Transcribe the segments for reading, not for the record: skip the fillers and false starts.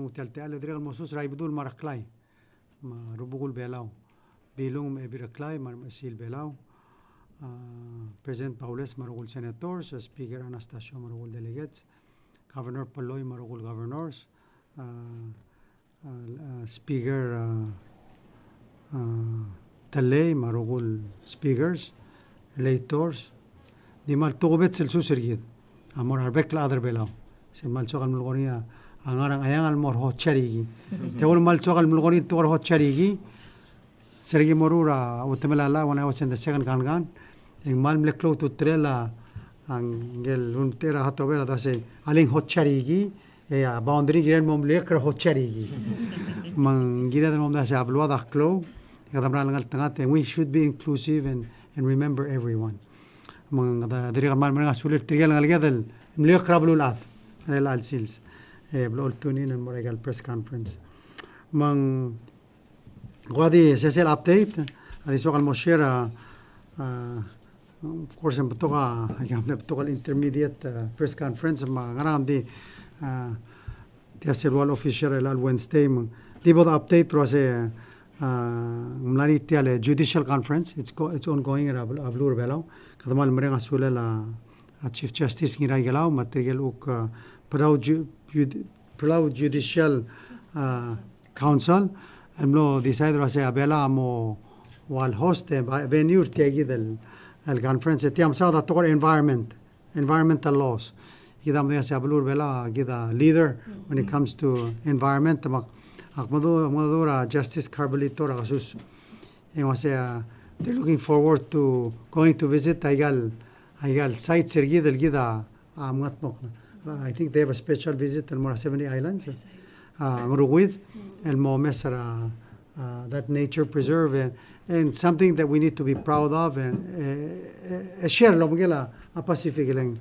utelte ale dirigal mosus raibdul maraklay rubugul belau bilung ebiraklay marmasil belau President Paules marugul senators, Speaker Anastasio marugul delegates, Governor Paloy marugul governors, Speaker Talay marugul speakers, electors, di mal tugobet sel susirgid, amor harbek la adar belau, se mal sogal mulgonia angarang ayang almor hotcharigi, teol mal sogal mulgonia tugar hotcharigi, sergi morura utemelala when I was in the second gangan, en mal mleklo tu trela angel untera hatovela dase aling hotcharigi, ya boundary giren mom lekra hotcharigi, mang giren mom dase abluada klo. We should be inclusive and remember everyone. Diri mal mga sulit trigal ngalgadal mliok rablu lath al sils blol tunin and moregal press conference. Mang gwadi sesel update adi sokal moshera of course betoka betoka intermediate press conference ma ngarang di tiasel wal official al Wednesday di bod update rose mlani tiale judicial conference it's ongoing at Ablur Belau kadamal merenga sula la Chief Justice ngirai galau material uk Palau Judicial Council amlo decide rase abela amo wal host venue tegi del conference tiam sa tor environmental laws gidam ya Ablur Bela gida leader when it comes to environment Akmadura Justice Carbolito Rasus. They're looking forward to going to visit Aigal sites Sergid Gida I think they have a special visit in Mora 70 Islands. Muruguid and Mo Mesara that nature preserve and something that we need to be proud of and share Lomgela a Pacific Lang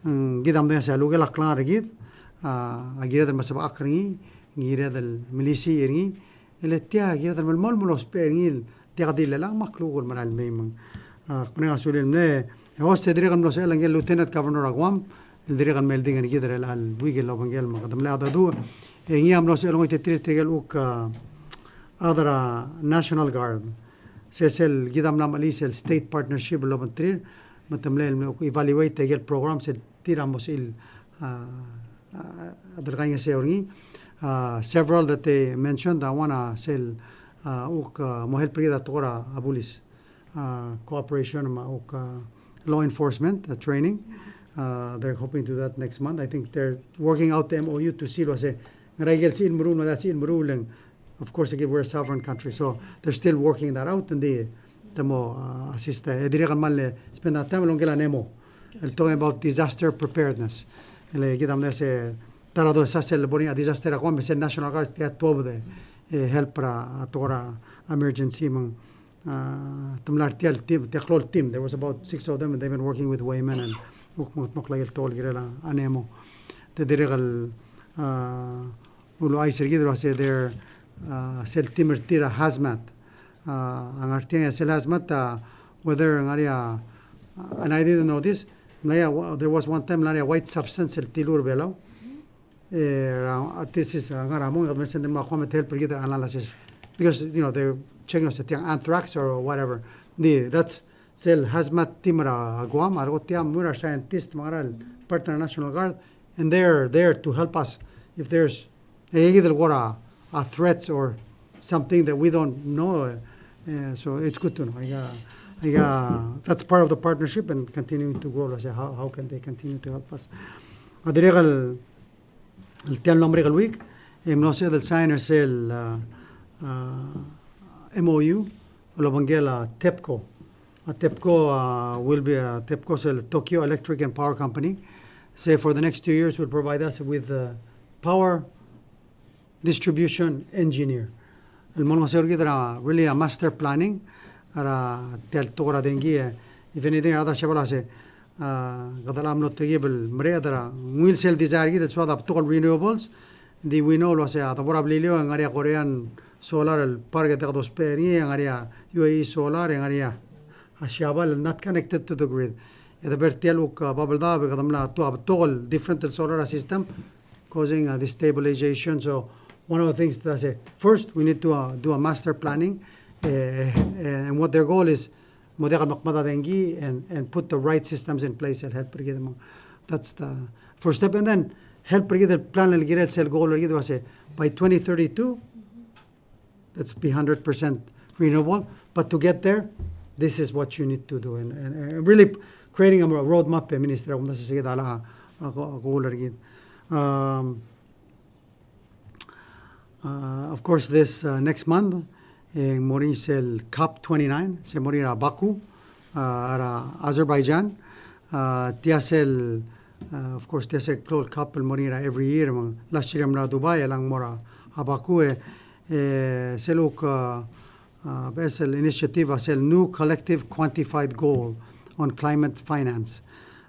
Gidam Desa Lugela Clan Regid Agira the Masaba Akri gira del milisi ergi eletia gira del malmulos pergil tiadil la maklugul maral mem kuna asulil ne host dirigan los elangel lieutenant governor agwam dirigan melding en gidre al wigel lobangel makadam la dadu ngiam los elongo tetrigel uk other national guard sesel gidam na malisel state partnership lobantrir matamle evaluate tegel programs tiramos il adraganya seorgi several that they mentioned, I want to sell mohel prida tora abulis cooperation law enforcement training. They're hoping to do that next month. I think they're working out the MOU to see what say that's in Marul. Of course, again, we're a sovereign country, so they're still working that out. And the mo assist spend that time along Nemo. Talking about disaster preparedness. Tarado sasel bonia disaster akwa bese national guard tia tob de help para tora emergency mang tumlar tial team techlol team there was about 6 of them and they've been working with Wayman and moklayel tol girela anemo te dirigal ulo ay sergidro say there sel team tira hazmat angartia sel hazmat whether ngaria and I didn't know this there was one time ngaria white substance el tilur belau this is analysis because they're checking us anthrax or whatever. That's cell hazmat timra Guam argotia mura scientist maral partner national guard and they're there to help us if there's either threats or something that we don't know. So it's good to know. That's part of the partnership and continuing to grow. How can they continue to help us? El tial nombre del week, no sé del signers el MOU, lo bangela TEPCO. TEPCO will be TEPCO el Tokyo Electric and Power Company. Say for the next 2 years will provide us with power distribution engineer. El mono se really a master planning. Ara tial tora dengue. If anything, other shabala se. Gadalam not to give Mredra will sell desire that's what up total renewables. We know was the Borabilio and area Korean solar target of those peri and area UAE solar and area Ashabal not connected to the grid. The Berteluk bubble to have total different solar system causing destabilization. So one of the things that I say, first we need to do a master planning, and what their goal is, and put the right systems in place and help. That's the first step, and then help the plan goal by 2032. Let's be 100% renewable. But to get there, this is what you need to do, and really creating a roadmap. Minister, of course, this next month, Maurice COP29, se morirà Baku, Azerbaijan. Tiasel, of course, Tiasel Clol COP morirà every year. Last year, Dubai, alang mora Baku, Seluk. Basel initiative a new collective quantified goal on climate finance.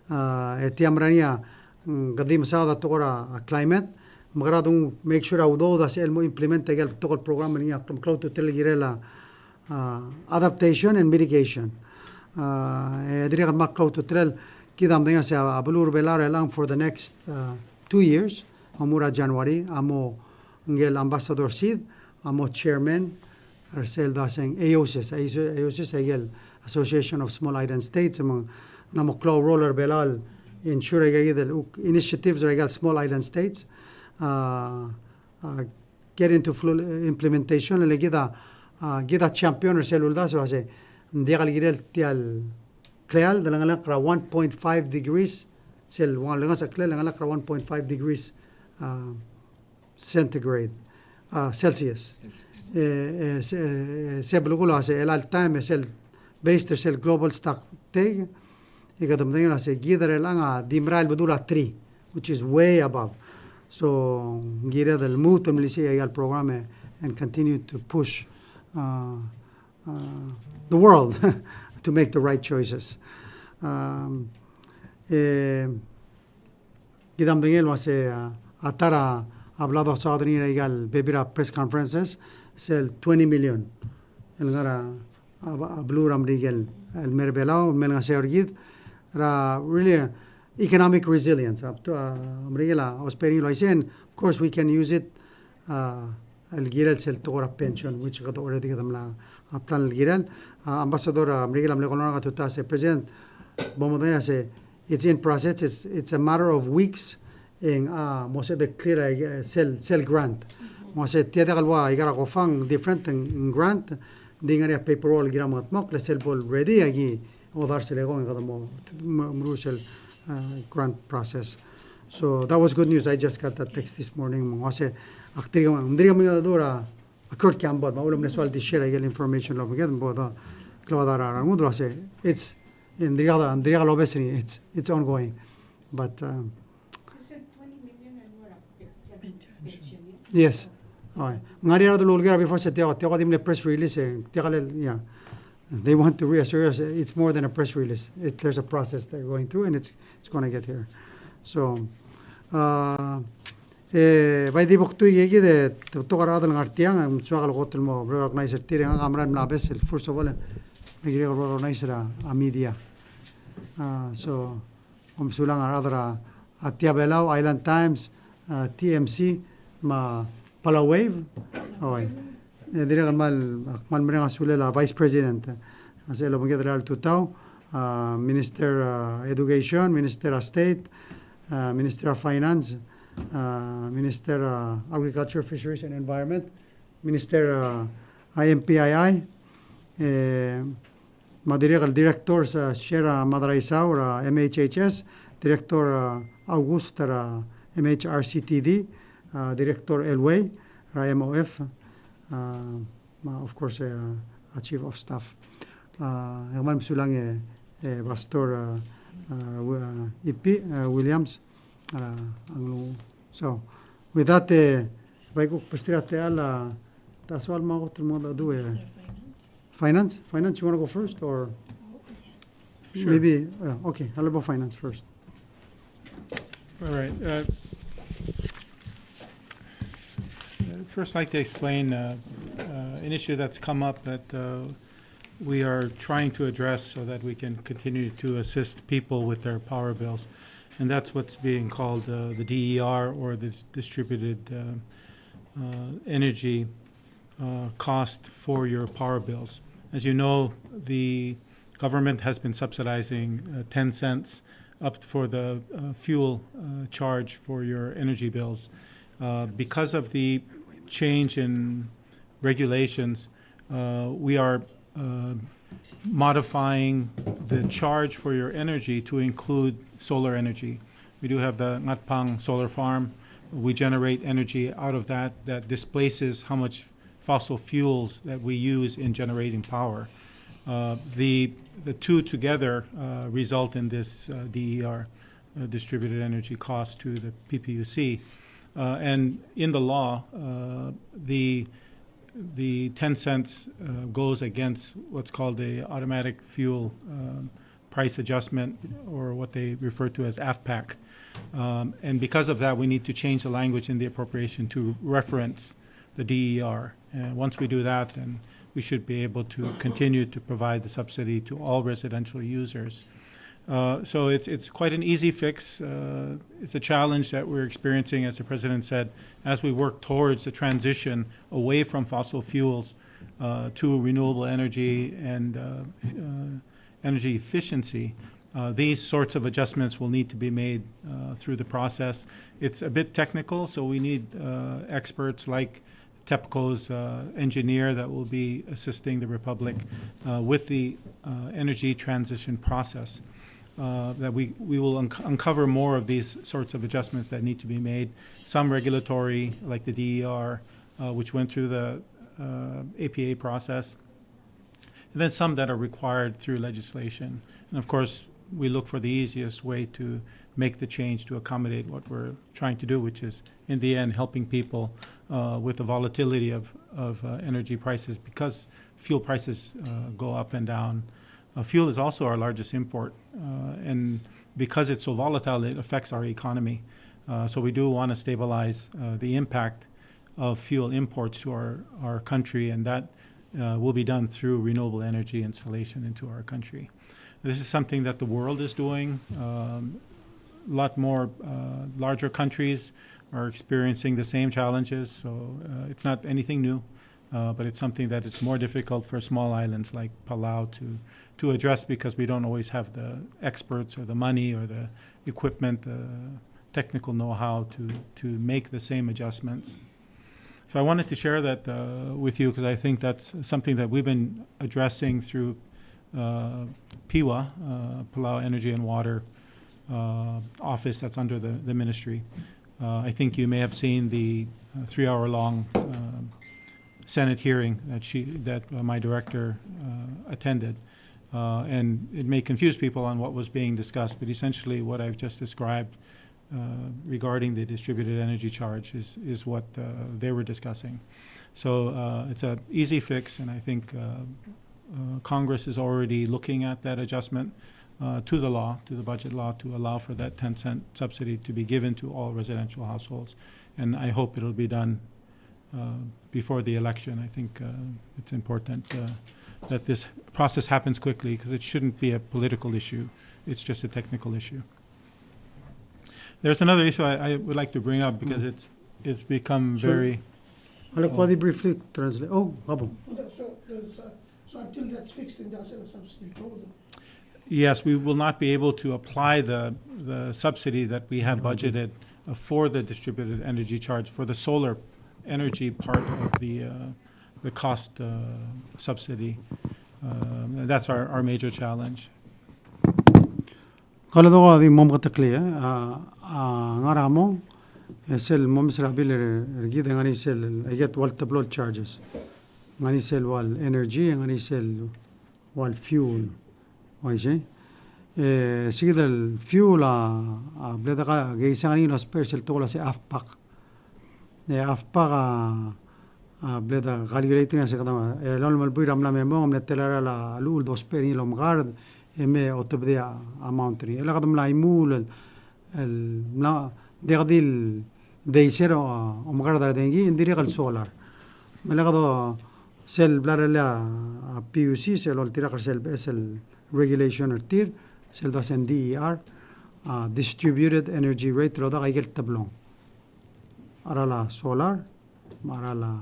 Tiamrania gadim sada tora climate magradung make sure audo da sel mo implement el tokol program ni cloud to telegirela adaptation and mitigation. Dirigan mak cloud to tel kidam denga se ablur belar elang for the next 2 years. Amura January amo ngel ambassador sid amo chairman Arcel daseng AOSIS Association of Small Island States among Namoklo Roller Belal ensure the initiatives regal small island states get into full implementation and gida champion celulda so ase digal girel tial cleal de la 1.5 degrees cell one lenga sa cleal lenga 1.5 degrees centigrade Celsius. Seblugulo ase el time es el based el global stock take igadam denga ase gidare langa dimral bedula 3 which is way above, so gira del mut milisi el program and continue to push the world to make the right choices. Gidam dengel ase atara hablado sadri regal bebira press conferences sell 20 million el gara blue ram regal el merbelao melga seorgid ra really economic resilience up to regala osperi lo isen. Of course we can use it el giral sel tora pension which got already gadam la plan el giral ambassador regala mlekolona gatuta se president bomodena se it's in process. It's a matter of weeks in mose de clear sell grant mose tiada galwa igara gofang different grant dingaria paperwork gira matmok le sell ball ready agi odar se lego gadamo mrusel grant process. So that was good news. I just got that text this morning mose aktiri ndriga mi dora akort kambal maulam ne swal di share igel information lo get boda kladara ngudra se it's in ndriga lo besri it's ongoing but yes. Ngari do lolgera before se tega dimle press release yeah. They want to reassure us it's more than a press release. There's a process they're going through and it's going to get here. So by the boktu yegi de togara dal ngartiang msuagal gotel mo organizer tiring amran mlabes first of all we organizer a media. So sulang adra atia Palau Island Times TMC ma Palau Wave oi dirigan mal mrenga sulela vice president aselo mongedral tutau minister education, minister of state, minister of finance, minister agriculture, fisheries and environment, minister IMPII madirigal directors shera madraisa MHHS director Augusta MHRCTD Director Elway, MOF, of course, a chief of staff. Herman Sulang, Pastor EP Williams. So, with that, by go pastirate ala, that's all my other mother do. Finance? Finance, you want to go first or? Sure. Maybe, okay, I'll go finance first. All right. First, I'd like to explain an issue that's come up that we are trying to address so that we can continue to assist people with their power bills. And that's what's being called the DER, or the distributed energy cost for your power bills. As you know, the government has been subsidizing 10 cents up for the fuel charge for your energy bills. Because of the change in regulations, we are modifying the charge for your energy to include solar energy. We do have the Ngatpang solar farm. We generate energy out of that displaces how much fossil fuels that we use in generating power. The two together result in this DER, distributed energy cost to the PPUC. And in the law, the 10 cents goes against what's called the automatic fuel price adjustment, or what they refer to as AFPAC. And because of that, we need to change the language in the appropriation to reference the DER. And once we do that, then we should be able to continue to provide the subsidy to all residential users. So it's quite an easy fix. It's a challenge that we're experiencing, as the President said, as we work towards the transition away from fossil fuels to renewable energy and energy efficiency. These sorts of adjustments will need to be made through the process. It's a bit technical, so we need experts like TEPCO's engineer that will be assisting the Republic with the energy transition process. That we will uncover more of these sorts of adjustments that need to be made. Some regulatory, like the DER, which went through the APA process, and then some that are required through legislation. And of course, we look for the easiest way to make the change to accommodate what we're trying to do, which is, in the end, helping people with the volatility of energy prices, because fuel prices go up and down. Fuel is also our largest import, and because it's so volatile, it affects our economy. So we do want to stabilize the impact of fuel imports to our country, and that will be done through renewable energy installation into our country. This is something that the world is doing. A lot more larger countries are experiencing the same challenges, so it's not anything new, but it's something that it's more difficult for small islands like Palau to address, because we don't always have the experts or the money or the equipment, the technical know-how to make the same adjustments. So I wanted to share that with you, because I think that's something that we've been addressing through PIWA, Palau Energy and Water office that's under the ministry. I think you may have seen the 3-hour-long Senate hearing that my director attended. And it may confuse people on what was being discussed, but essentially what I've just described regarding the distributed energy charge is what they were discussing. So it's an easy fix, and I think Congress is already looking at that adjustment to the law, to the budget law, to allow for that 10-cent subsidy to be given to all residential households. And I hope it'll be done before the election. I think it's important that this process happens quickly, because it shouldn't be a political issue. It's just a technical issue. There's another issue I would like to bring up, because it's become very... I'll briefly translate. Oh, Gabo. So until that's fixed, then there's a subsidy total. Yes, we will not be able to apply the subsidy that we have budgeted for the distributed energy charge for the solar energy part of the cost subsidy. That's our major challenge. Kalau doa di mom katakli ngaramo sel mom serabil ergi dengan sel ayat wal tablo charges ngani sel wal energy ngani sel wal fuel وايشي سيد الفيول بلاد جيساني ناس بيرسل تولا سي أفباق بلاد غاليريتنا سكدام لون ملبوي رملا ميمون من التلارا لا لول دوس بيرين لوم غارد إمي أوتبدي أماونتري إلا قدم لا يمول لا ديغديل ديسيرو أمغارد دينجي إنديري غال سولار ملا قدو سيل بلاد لا PUC سيل أولتيرا سيل بسل regulation or tier sel das en DER distributed energy rate lo da gel tablon ara la solar marala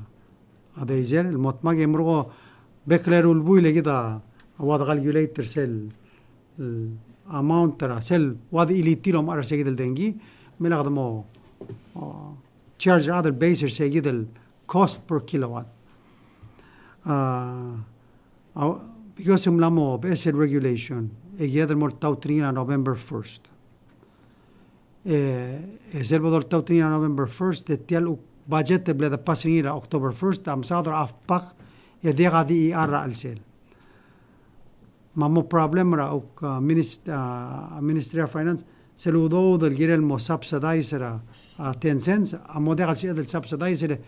adaizer el motmag emrugo bekler ulbui legida wad calculator sel amount tara sel wad ilitiro mara segid el dengi melagdmo charge other bases segid el cost per kilowatt because umlamo basic regulation egiyad el mortautrina November 1st es el bodol tautrina November 1st tetial budget bleda passinira October 1st am sadra afpak yedega di ara al sel mamo problem ra ok Ministry of Finance seludo del girel mo subsidizer 10 cents amodega al del subsidizer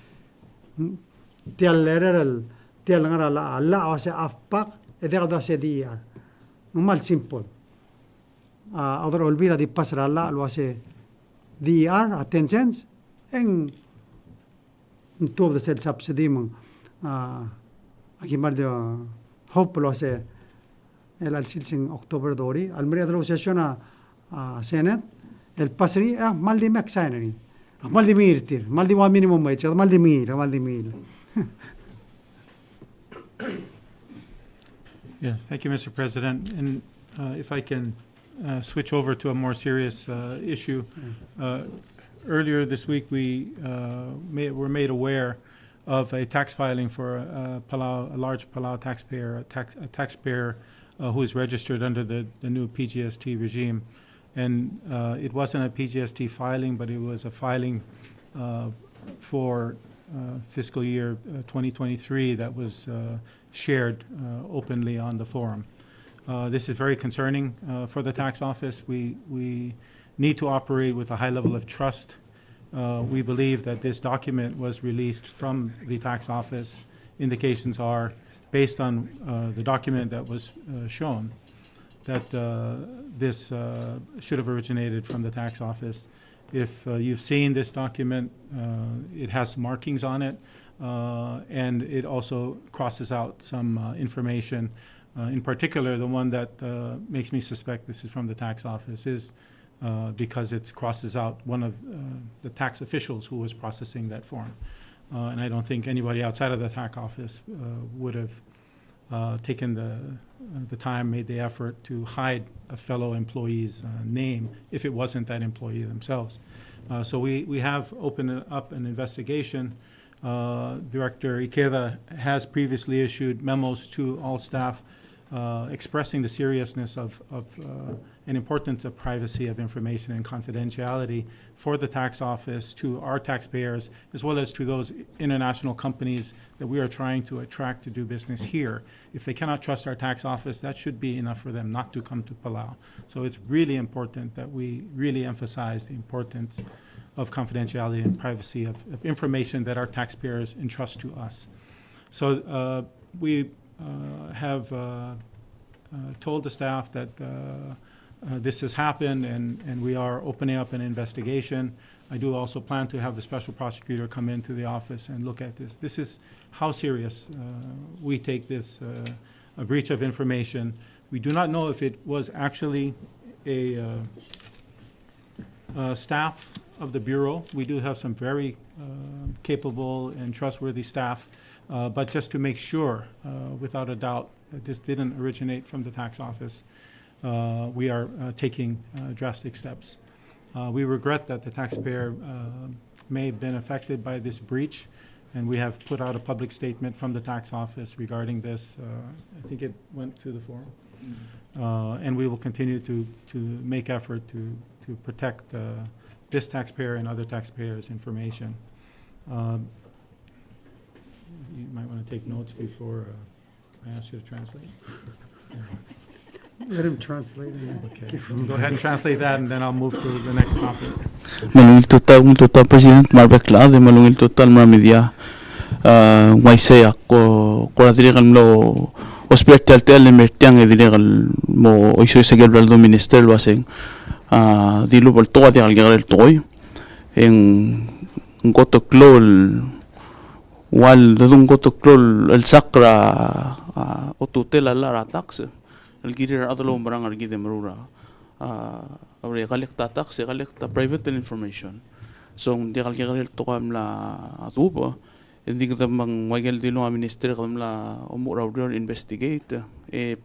tial leral tial ngara la ase afpak yedega da se di ar normal simple other olvira di pasra la lo hace DR at 10 cents en two of the said subsidy mo aquí mal de hope lo hace el al silsing October dori al media de la sesión a Senate el pasri mal de maxinary mal de mirtir mal de minimum wage mal de mil Yes, thank you, Mr. President. And if I can switch over to a more serious issue. Earlier this week, we were made aware of a tax filing for Palau, a large Palau taxpayer, a taxpayer who is registered under the new PGST regime. And it wasn't a PGST filing, but it was a filing for fiscal year 2023 that was shared openly on the forum. This is very concerning for the tax office. We need to operate with a high level of trust. We believe that this document was released from the tax office. Indications are, based on the document that was shown, that this should have originated from the tax office. If you've seen this document, it has markings on it, and it also crosses out some information. In particular, the one that makes me suspect this is from the tax office is because it crosses out one of the tax officials who was processing that form. And I don't think anybody outside of the tax office would have taken the time, made the effort to hide a fellow employee's name if it wasn't that employee themselves. So we have opened up an investigation. Director Ikeda has previously issued memos to all staff expressing the seriousness of and importance of privacy of information and confidentiality for the tax office, to our taxpayers, as well as to those international companies that we are trying to attract to do business here. If they cannot trust our tax office, that should be enough for them not to come to Palau. So it's really important that we really emphasize the importance of confidentiality and privacy of information that our taxpayers entrust to us. So we have told the staff that this has happened, and we are opening up an investigation. I do also plan to have the special prosecutor come into the office and look at this. This is how serious we take this a breach of information. We do not know if it was actually a staff of the Bureau. We do have some very capable and trustworthy staff, but just to make sure, without a doubt, that this didn't originate from the tax office, we are taking drastic steps. We regret that the taxpayer may have been affected by this breach, and we have put out a public statement from the tax office regarding this. I think it went to the forum. And we will continue to make effort to protect this taxpayer and other taxpayers' information. You might want to take notes before I ask you to translate. Let him translate it. Okay. Go ahead and translate that, and then I'll move to the next topic. Malungil total President Marbekla de malungil total media waisay ako kuradirigan lo hospital tel mertiang edirigal mo iso sa gelbaldo minister waseng dilu bol to adi algal toy en goto klol wal dadung goto klol el sakra o tutela la tax el girir adalo barang argi de marura awre galekta tax galekta private information so di galgal to kam la atubo hindi kita mang wagal dilo nga minister kamla umuraw doon investigate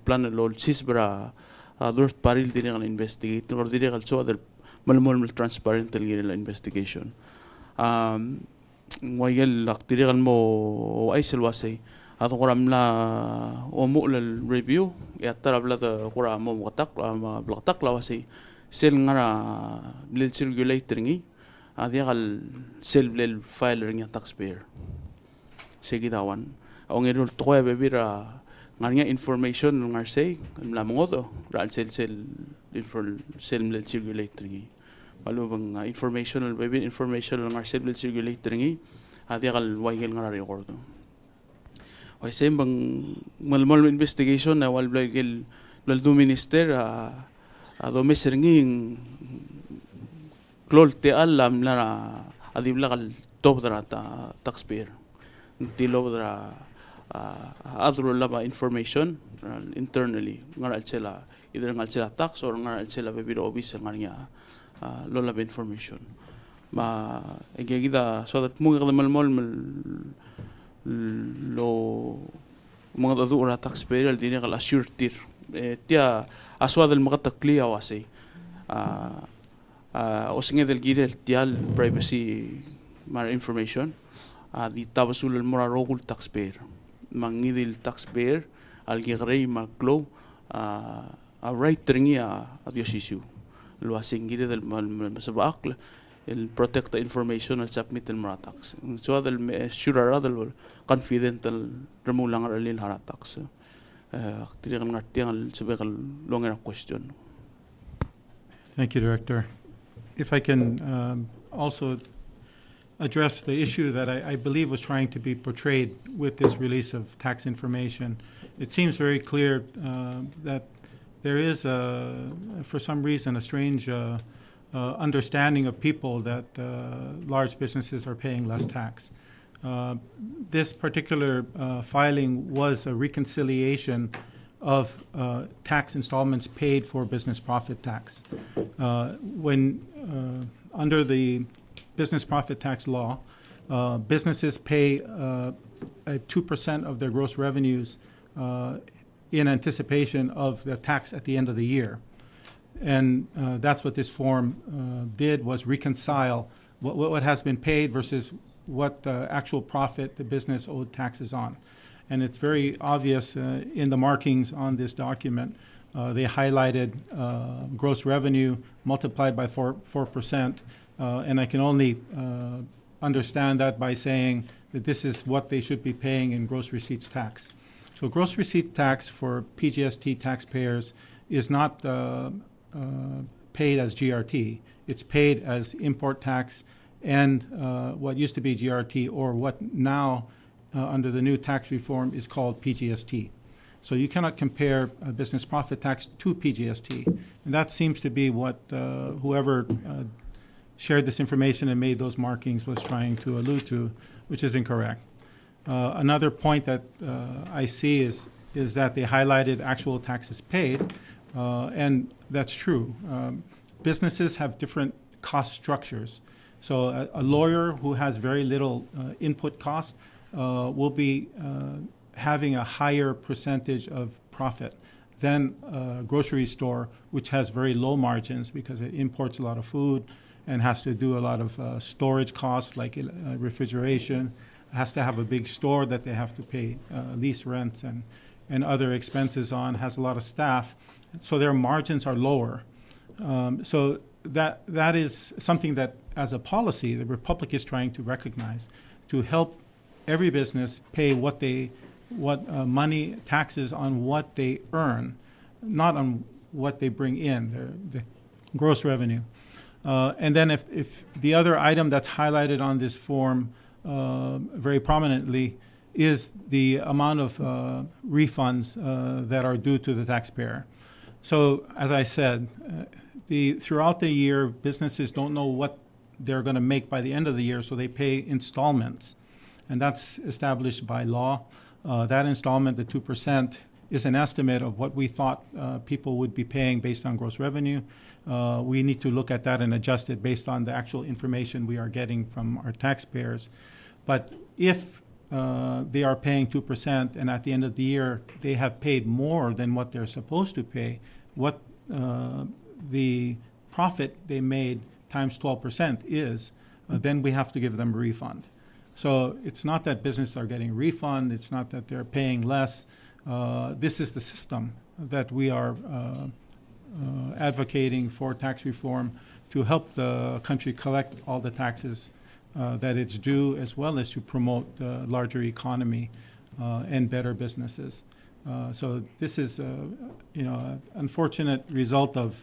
plan lol sisbra ador paril dili kan investigate or dili kal so adel malmol transparent dili la investigation wagal lak dili kan mo ay silwasay ato kuram la umu lal review yatar abla kura mo katak blaktak lawasi sel ngara lil circulator ngi adia kal sel lil file ring taxpayer sige dawan ang irul to ya bebira nga information ngar say lamang oto ral sel lil circulator ngi malubang informational baby information ngar sel lil circulator ngi adia kal waigel ngara record ay same bang malmal investigation na wal blagel do minister do mister nging klol te alam la adibla kal top dra taxpayer tilo dra adro laba information internally ngal sila either ngal sila tax or ngal sila bebiro officer nganya lola information ma egida so that mo malmal lo mga dura taxpayer dini kala assurtir tia aswa del mga takliya wasi o singe del girel tial privacy mar information di tabasul el mora rogul taxpayer mangidil taxpayer al gigrey maglo a right tringi a dios issue lo asingire del masabak el protect the information al submit el maratax so del sure del confident el remulang el haratax aktiran ngartiang sebekal longer question. Thank you, Director. If I can also address the issue that I believe was trying to be portrayed with this release of tax information. It seems very clear that there is, for some reason, a strange understanding of people that large businesses are paying less tax. This particular filing was a reconciliation of tax installments paid for business profit tax. When under the business profit tax law, businesses pay 2% of their gross revenues in anticipation of the tax at the end of the year. And that's what this form did, was reconcile what has been paid versus what actual profit the business owed taxes on. And it's very obvious in the markings on this document. They highlighted gross revenue multiplied by 4%. And I can only understand that by saying that this is what they should be paying in gross receipts tax. So gross receipt tax for PGST taxpayers is not paid as GRT. It's paid as import tax and what used to be GRT, or what now under the new tax reform is called PGST. So you cannot compare business profit tax to PGST. And that seems to be what whoever shared this information and made those markings was trying to allude to, which is incorrect. Another point that I see is that they highlighted actual taxes paid, and that's true. Businesses have different cost structures. So a lawyer who has very little input cost will be having a higher percentage of profit than a grocery store, which has very low margins because it imports a lot of food and has to do a lot of storage costs like refrigeration, has to have a big store that they have to pay lease rents and other expenses on, has a lot of staff, so their margins are lower. So that is something that, as a policy, the Republic is trying to recognize, to help every business pay what money taxes on what they earn, not on what they bring in, the gross revenue. And then if the other item that's highlighted on this form very prominently is the amount of refunds that are due to the taxpayer. So as I said, throughout the year, businesses don't know what they're going to make by the end of the year, so they pay installments. And that's established by law. That installment, the 2%, is an estimate of what we thought people would be paying based on gross revenue. We need to look at that and adjust it based on the actual information we are getting from our taxpayers. But if they are paying 2%, and at the end of the year, they have paid more than what they're supposed to pay, what the profit they made times 12% is, then we have to give them a refund. So it's not that businesses are getting a refund, it's not that they're paying less. This is the system that we are advocating for tax reform to help the country collect all the taxes that it's due, as well as to promote the larger economy and better businesses. So this is, an unfortunate result of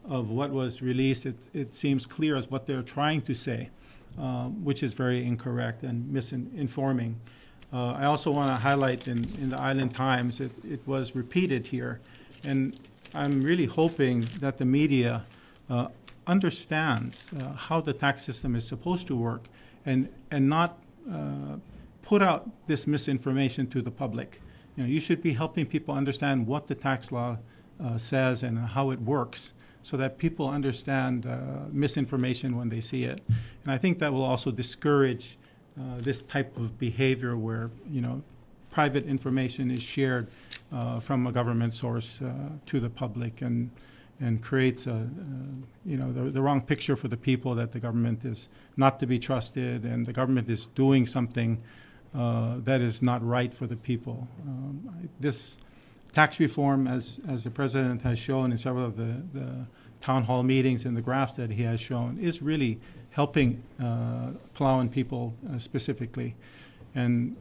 what was released. It seems clear as what they're trying to say, which is very incorrect and misinforming. I also want to highlight in the Island Times, it was repeated here, and I'm really hoping that the media understands how the tax system is supposed to work, and not put out this misinformation to the public. You should be helping people understand what the tax law says and how it works, so that people understand misinformation when they see it. And I think that will also discourage this type of behavior where, private information is shared from a government source to the public, and creates the wrong picture for the people that the government is not to be trusted, and the government is doing something that is not right for the people. This tax reform, as the president has shown in several of the town hall meetings and the graphs that he has shown, is really helping Palauan people specifically. And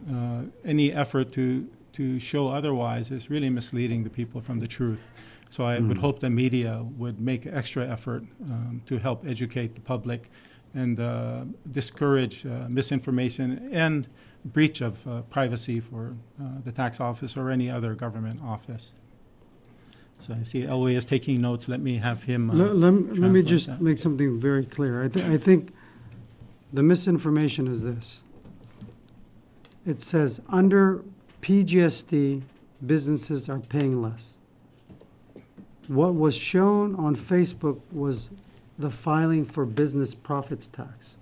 any effort to show otherwise is really misleading the people from the truth. So I would hope the media would make extra effort to help educate the public and discourage misinformation and breach of privacy for the tax office or any other government office. So I see Elway is taking notes. Let me have him Let me translate just that. make something very clear. I think the misinformation is this. It says under PGST, businesses are paying less. What was shown on Facebook was the filing for business profits tax.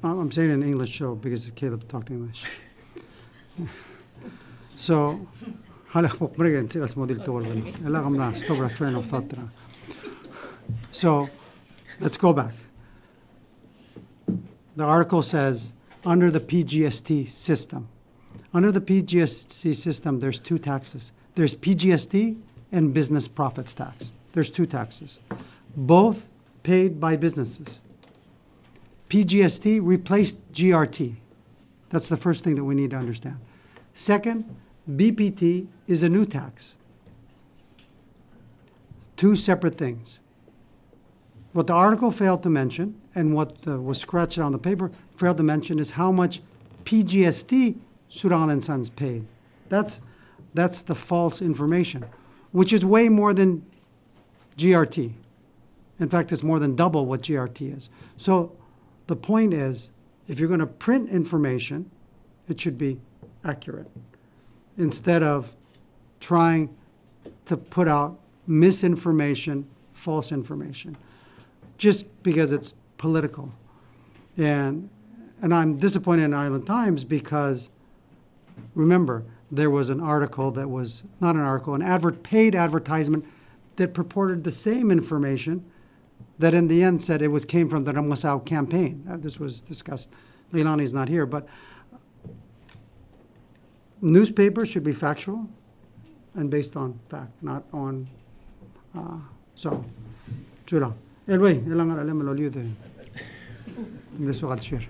I'm saying it in English show because Caleb talked English. So, train of thought. So, let's go back. The article says, under the PGST system. Under the PGST system, there's two taxes. There's PGST and business profits tax. There's two taxes, both paid by businesses. PGST replaced GRT. That's the first thing that we need to understand. Second, BPT is a new tax. Two separate things. What the article failed to mention, and what was scratched on the paper failed to mention, is how much PGST Suran and Sons paid. That's the false information, which is way more than GRT. In fact, it's more than double what GRT is. So the point is, if you're going to print information, it should be accurate, instead of trying to put out misinformation, false information, just because it's political. And I'm disappointed in Island Times because, remember, there was an article that was, not an article, an paid advertisement that purported the same information that in the end said it came from the Ramasao campaign. This was discussed. Leilani's not here, but newspapers should be factual and based on fact, not on, so, Chula. Elway, ilang alam mo liyo din. Ingles ko share.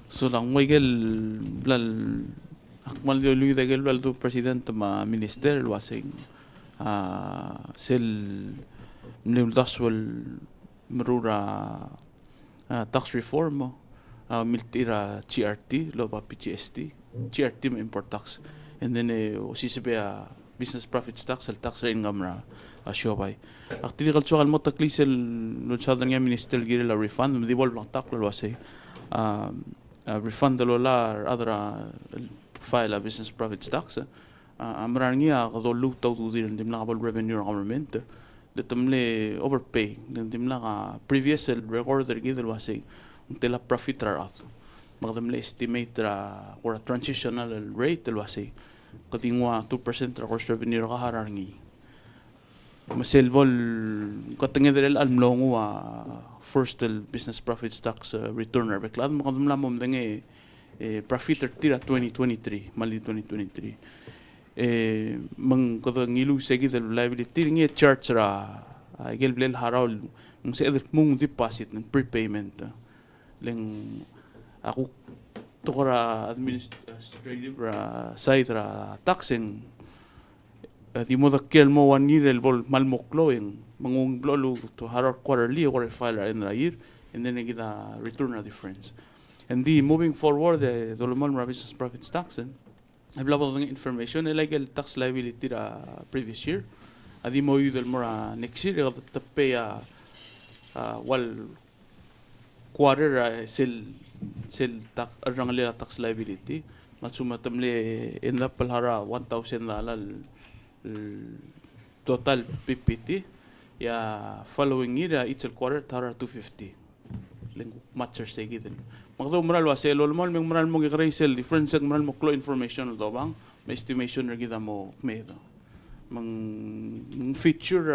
So lang Miguel blal akmal dio lui de blal do president ma minister wasing sel mnul daswal merura tax reform miltira GRT lo ba PGST GRT ma import tax and then osisibea business profits tax al tax rin ngamra ashobay akti cultural mo taklisel no southern minister gire la refund di bol blanc tak lo wasay refund the lola other file a business profits tax amrangia gadolu taw dir dimla bol revenue government de tamle overpay dimla previous record der gidel wasay untela profit rarat magdam le estimate ra kora transitional rate el wasi katingwa 2% ra gross revenue ra harangi maselbol katengedel almlongo first el business profits tax return ra beklad magdam lamom denge profit tira 2023 mali 2023 mang kada ngilu segi del liability ngi charts ra igel blel haral ng se mung deposit ng prepayment leng ako tokora administrative ra side ra taxing di mo dakkel mo 1 year el bol malmoklo en mangung blolu to harar quarterly or file in the year and then kita return a difference. And moving forward, the Dolomal business profits tax, available information, like tax liability previous year. Adi mo yudel mora next year, the pay quarter sell tax liability. Matsumatamle end up palhara $1,000 total PPT. Ya following year, each quarter tara $250. Matcher say given. Magdo moral wa sel olmol meng moral mo giraisel difference ang moral mo klo information do bang may estimation ra gida mo medo mang feature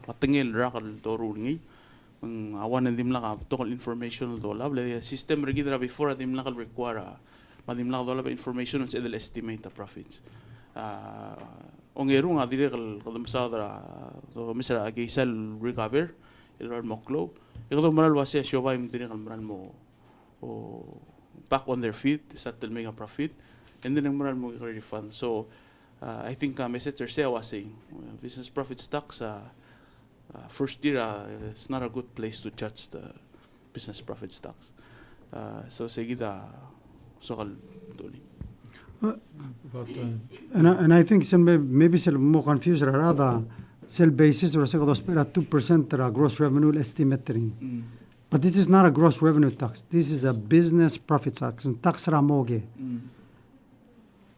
patengel ra kal dorungi mang awan ndim la ka tokol information do lab le system ra gida before adim la kal require madim la do lab information on the estimate the profits ongeru nga dire kal kadam sadra so misra geisal recover el moklo igdo moral wa se shoba im dire kal moral mo back on their feet, settle make a profit, and then ang moral mo refund. So I think Mr. Tercea was saying business profits tax first year it's not a good place to judge the business profits tax. So seguida sokal duli. And I think maybe some more confused rather sell basis or say 2% gross revenue estimating. But this is not a gross revenue tax. This is a business profit tax. And tax ramoge.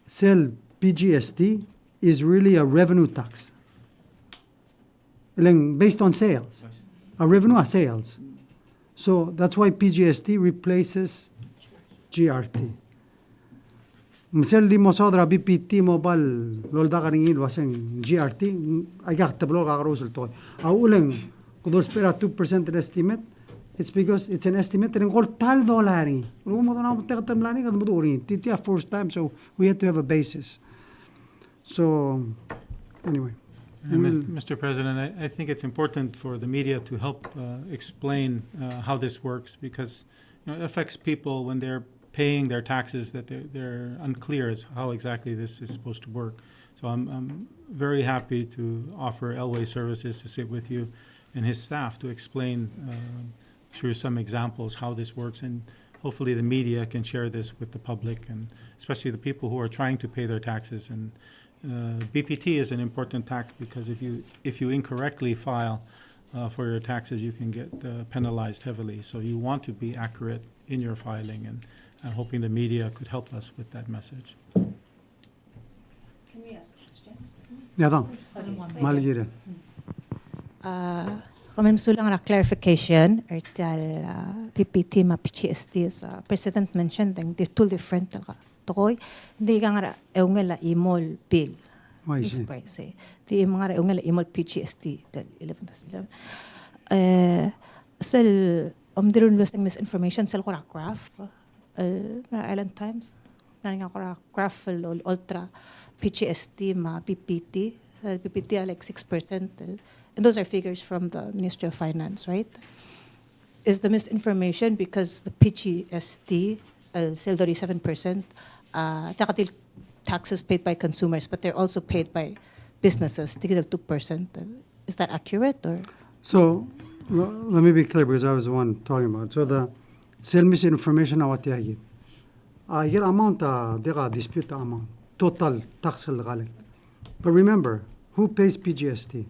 Sell PGST is really a revenue tax. Based on sales. A revenue are sales. So that's why PGST replaces GRT. Msel di mo sodra BPT mobile lolda karingil waseng GRT ay gaktablo kakarusel to. Auling kudo spera 2% estimate. It's because it's an estimate and called $12. TTF first time, so we had to have a basis. So, anyway. Mr. President, I think it's important for the media to help explain how this works because it affects people when they're paying their taxes that they're unclear as how exactly this is supposed to work. So I'm very happy to offer Elway Services to sit with you and his staff to explain through some examples how this works, and hopefully the media can share this with the public and especially the people who are trying to pay their taxes. And BPT is an important tax because if you incorrectly file for your taxes, you can get penalized heavily. So you want to be accurate in your filing, and I'm hoping the media could help us with that message. Can we ask questions? Yeah, Maligira. Kami masulang na clarification ertal PPT ma PGST sa President mentioned they're two different tokoy hindi ka nga eungela imol bill. Why is it? Price. Di mga eungela imol PGST del 11 sel omdirun listing misinformation sel ko graph Island Times nga ko graph ultra PGST ma PPT PPT like 6%. And those are figures from the Ministry of Finance, right? Is the misinformation because the PGST, still 37%, taxes paid by consumers, but they're also paid by businesses, 2%. Is that accurate? Or? So, let me be clear because I was the one talking about it. So, the sell misinformation, what they get. Your amount, they dispute the amount, total tax. But remember, who pays PGST?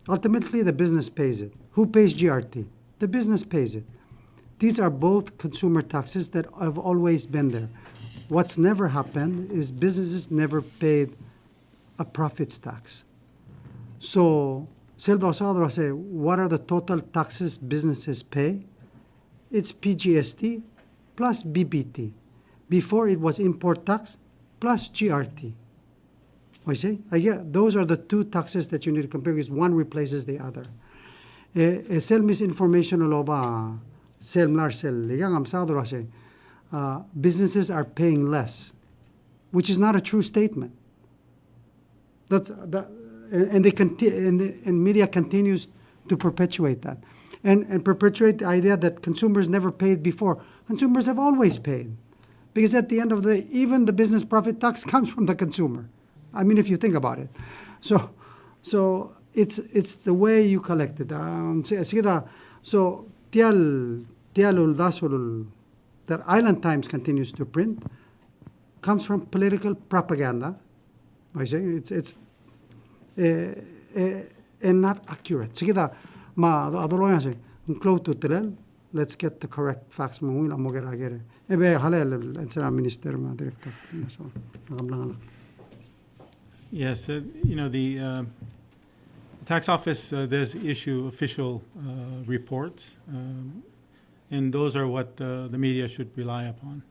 Ultimately, the business pays it. Who pays GRT? The business pays it. These are both consumer taxes that have always been there. What's never happened is businesses never paid a profits tax. So, Selva say, what are the total taxes businesses pay? It's PGST plus BPT. Before it was import tax plus GRT. I see. Those are the two taxes that you need to compare because one replaces the other. Sell misinformation oloba sell mlar sell ligang amsadro ase. Businesses are paying less, which is not a true statement. And media continues to perpetuate that, and perpetuate the idea that consumers never paid before. Consumers have always paid, because at the end of the day, even the business profit tax comes from the consumer. I mean, if you think about it, so it's the way you collect it. So that Island Times continues to print comes from political propaganda. I say it's and not accurate. Sige da, adolo yan say, close to tell. Let's get the correct facts. Mo mo geragere. Ebe halal ensera minister ma director. So nakamlang. Yes, the tax office does issue official reports, and those are what the media should rely upon.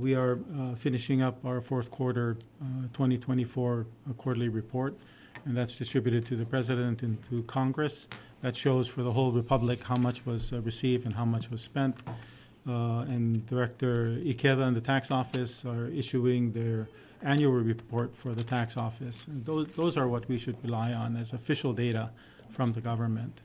We are finishing up our fourth quarter 2024 quarterly report, and that's distributed to the President and to Congress. That shows for the whole Republic how much was received and how much was spent. And Director Ikeda and the tax office are issuing their annual report for the tax office. And those are what we should rely on as official data from the government.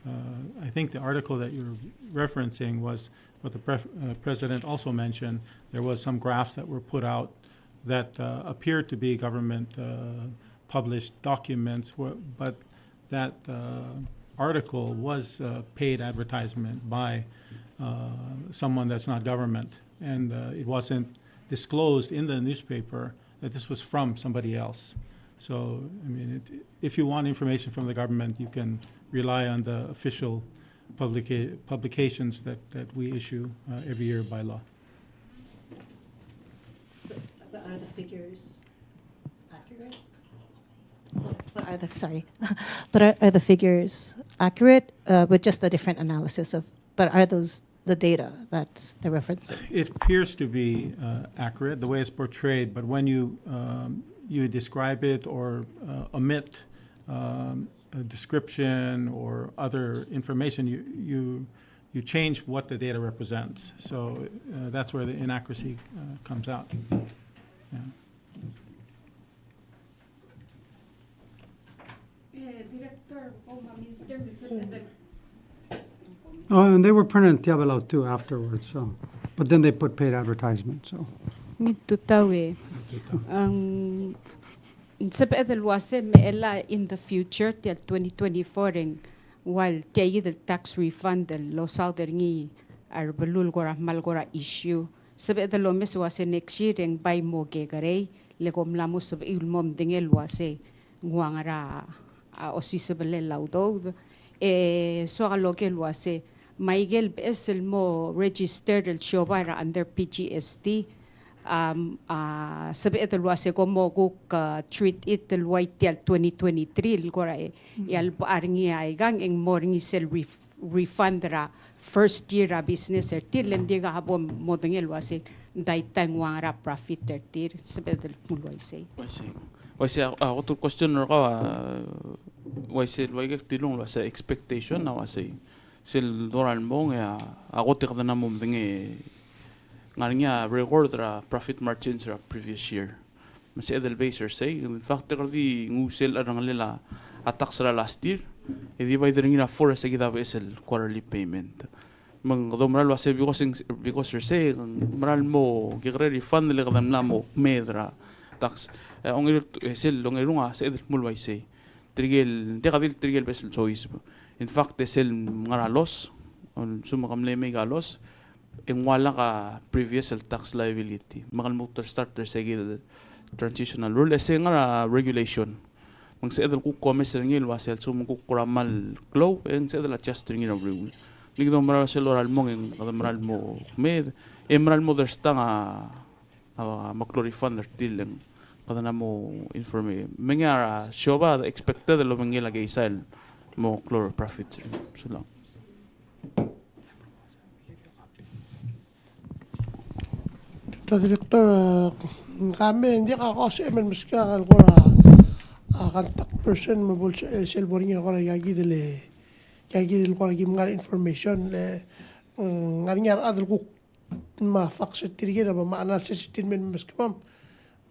I think the article that you're referencing was what the President also mentioned. There was some graphs that were put out that appeared to be government published documents, but that article was paid advertisement by someone that's not government, and it wasn't disclosed in the newspaper that this was from somebody else. So, I mean, if you want information from the government, you can rely on the official publications that we issue every year by law. But are the figures accurate? Are the figures accurate with just a different analysis of? But are those the data that they're referencing? It appears to be accurate the way it's portrayed, but when you describe it or omit a description or other information, you change what the data represents. So that's where the inaccuracy comes out. Yeah. Director, Minister, Oh, and they were printed in Tiabelao too afterwards. So, but then they put paid advertisement. So. Mitutawe. Sabi wase meela in the future till 2024 while tayo the tax refund the lo southern arbelul gora malgora issue. Sabi lo mes wase next year ring by mo gegare legom lamo sabi ilmom dingel wase nguangara osisabele laudo. So alogel wase Miguel Besel mo registered el shobara under PGST. Sabi ito wase ko mo treat it el white till 2023 el kora yal paring ay gang ing more ni sel refund ra first year business til lendi ga habon mo dengel wase dai tangwang ra profit tir sabi ito mulway say. Wasi ako to question ko wasi wagi tilong wasi expectation na wasi sil doran mong ya ako tikda na mong dingi ngaringa record ra profit margins ra previous year mas edel baser say in fact tikdi ngusel arang lila attacks ra last year edi by the ringa for sa kita basel quarterly payment mang domral wasi because say maral mo gigre refund le kadam na mo medra tax ongir sil ongirunga sa edel mulway say trigel trigel basel choice. In fact, sel mga loss, sumakamle may galos, ang wala ka previous tax liability. Mga motor starter sa transitional rule, nga regulation. Mang sa edal kukomes sa ngil, wasel sumukukuramal glow, ang sa edal adjust rin ng rule. Nigdo maral sa loral mong, ang maral mo med, maral mo dersta nga maklorifund tilang kada na mo informe. Mga shoba expected lo mga lagay sale mo chloro profit so lang. Director, kami hindi ka ako sa MN Muska kalkora contact person mabul selboring ako na yagi dili ko lagi mga information le nganyar adul ko ma fax tirige na ma analysis tinmen Muska mam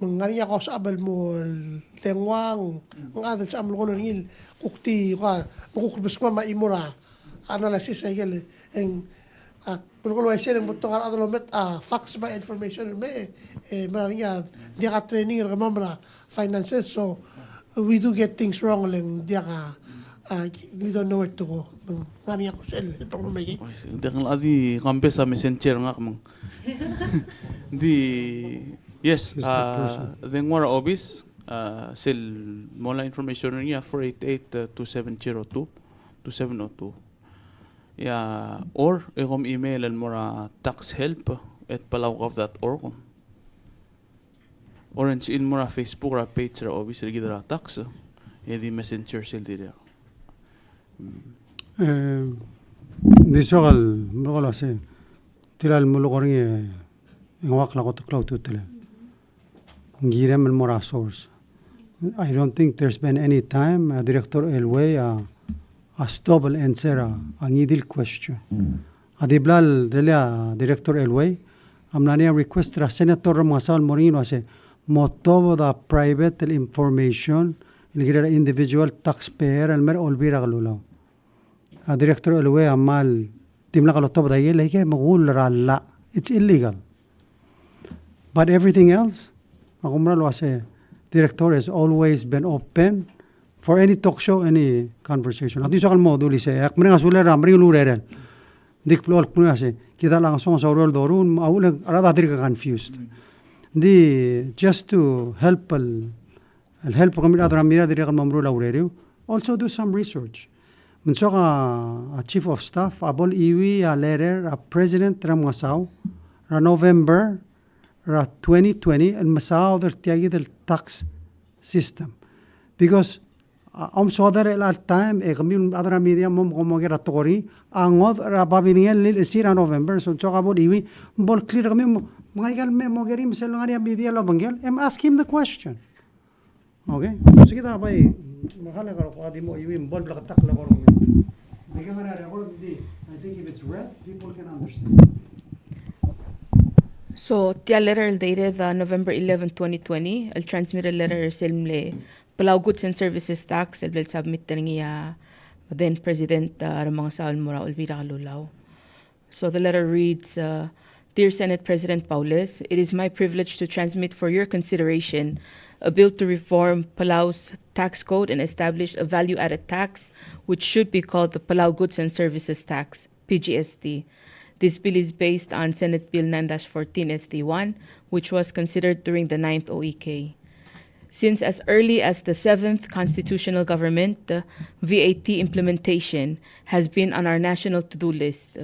nganya ko sa abal mo lengwang ang adul sa amlo ko ngil kukti ka mukuk Muska ma imura analysis ay gel en pero ay siya ng butong adul met fax ba information me maranya dia ka training ka mamra finances so we do get things wrong lang dia ka we don't know where to go ngani ako sel itong may Dakang adi kampe sa messenger nga kamang. Di yes, Who's the person? then wara obis sil mola information niya 488-2702 2702. Yeah, or ikom email and mora taxhelp@palaucov.org. Orange in mora Facebook ra page ra obis ra gidra tax. Edi messenger sil dire. Di sogal mulukol ase tiral mulukoring ingwak la koto cloud tutele. Ngirem el mora source. I don't think there's been any time Director Elway a stable answer ang idil question. Adiblal delia Director Elway amnania request ra Senator Masal Moreno ase motobo da private information ilgira individual taxpayer al mer olbira galulaw. Director Elway amal timla kalotobo da yele ke magul ralla. It's illegal. But everything else, akumra lo ase Director has always been open for any talk show, any conversation. At isakal mo duli se ak mringa sulera mringa lurerel. Dik plol mringa se kita lang song sa rol dorun maulag arada dir confused. Di just to help help kami adra mira dir kal mamru laureriu also do some research. Menso ka chief of staff abol iwi a letter a president ram ngasaw ra November ra 2020 and masaw der tiagi del tax system because so there at time kami adra media mom komo gera tori angod ra babiniel lil sira November so abol iwi bol clear kami mga igal me mo gerim sel ngari media lo banggel ask him the question. Okay? So kita bay makala karo ko adi mo iwi bol blak tak la karo. I think if it's read, people can understand. So, the letter dated November 11, 2020, I'll transmit a letter silmle Palau Goods and Services Tax, I'll submit niya then President Ramang Saul Mora Olvira Kalulaw. So the letter reads, Dear Senate President Paules, it is my privilege to transmit for your consideration a bill to reform Palau's tax code and establish a value-added tax, which should be called the Palau Goods and Services Tax, PGST. This bill is based on Senate Bill 9-14 SD1, which was considered during the 9th OEK. Since as early as the 7th constitutional government, the VAT implementation has been on our national to-do list.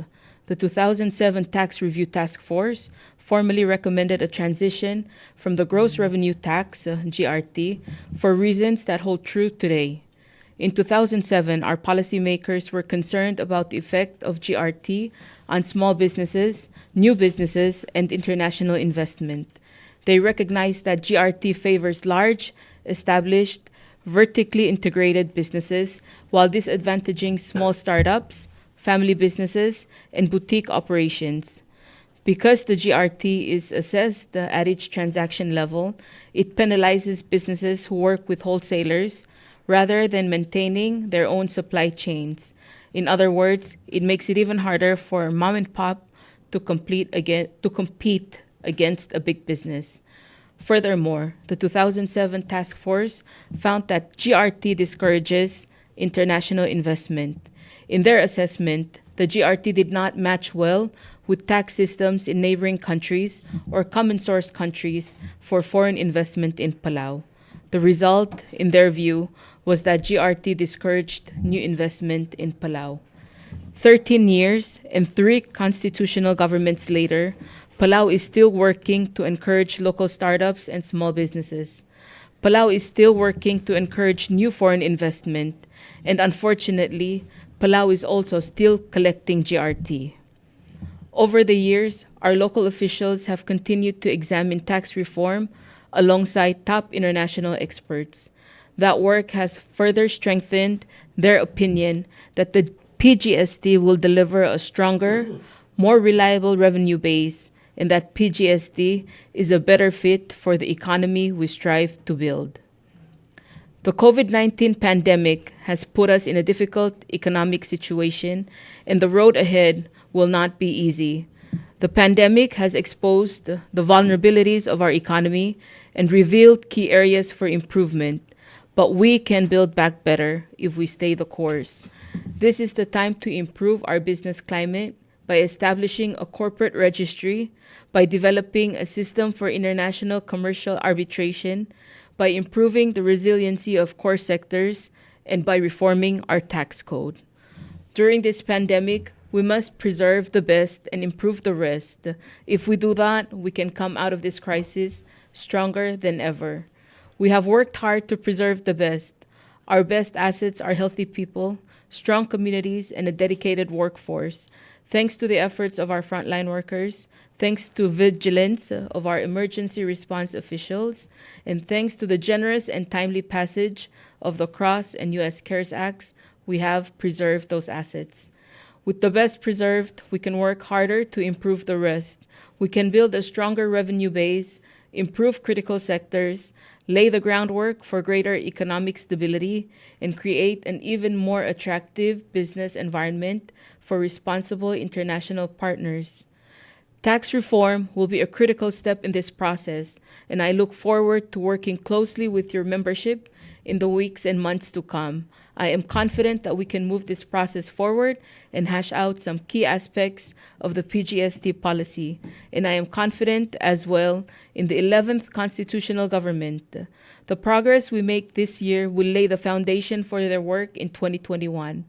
The 2007 Tax Review Task Force formally recommended a transition from the gross revenue tax, GRT, for reasons that hold true today. In 2007, our policymakers were concerned about the effect of GRT on small businesses, new businesses, and international investment. They recognized that GRT favors large, established, vertically integrated businesses while disadvantaging small startups, family businesses, and boutique operations. Because the GRT is assessed at each transaction level, it penalizes businesses who work with wholesalers rather than maintaining their own supply chains. In other words, it makes it even harder for mom and pop to compete against a big business. Furthermore, the 2007 task force found that GRT discourages international investment. In their assessment, the GRT did not match well with tax systems in neighboring countries or common source countries for foreign investment in Palau. The result, in their view, was that GRT discouraged new investment in Palau. 13 years and 3 constitutional governments later, Palau is still working to encourage local startups and small businesses. Palau is still working to encourage new foreign investment, and unfortunately, Palau is also still collecting GRT. Over the years, our local officials have continued to examine tax reform alongside top international experts. That work has further strengthened their opinion that the PGST will deliver a stronger, more reliable revenue base, and that PGST is a better fit for the economy we strive to build. The COVID-19 pandemic has put us in a difficult economic situation, and the road ahead will not be easy. The pandemic has exposed the vulnerabilities of our economy and revealed key areas for improvement, but we can build back better if we stay the course. This is the time to improve our business climate by establishing a corporate registry, by developing a system for international commercial arbitration, by improving the resiliency of core sectors, and by reforming our tax code. During this pandemic, we must preserve the best and improve the rest. If we do that, we can come out of this crisis stronger than ever. We have worked hard to preserve the best. Our best assets are healthy people, strong communities, and a dedicated workforce. Thanks to the efforts of our frontline workers, thanks to vigilance of our emergency response officials, and thanks to the generous and timely passage of the CROSS and U.S. CARES Acts, we have preserved those assets. With the best preserved, we can work harder to improve the rest. We can build a stronger revenue base, improve critical sectors, lay the groundwork for greater economic stability, and create an even more attractive business environment for responsible international partners. Tax reform will be a critical step in this process, and I look forward to working closely with your membership in the weeks and months to come. I am confident that we can move this process forward and hash out some key aspects of the PGST policy, and I am confident as well in the 11th constitutional government. The progress we make this year will lay the foundation for their work in 2021.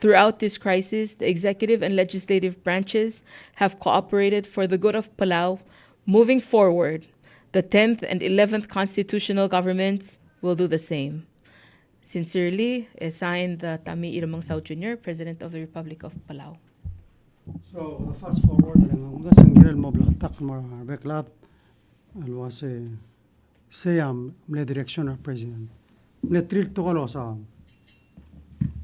Throughout this crisis, the executive and legislative branches have cooperated for the good of Palau. Moving forward, the 10th and 11th constitutional governments will do the same. Sincerely, signed the Tami Iramang Sao Jr., President of the Republic of Palau. So the fast forward lang ang sanggiral mo blatak mo beklat alwase sayam le direction of president. Le tril to sa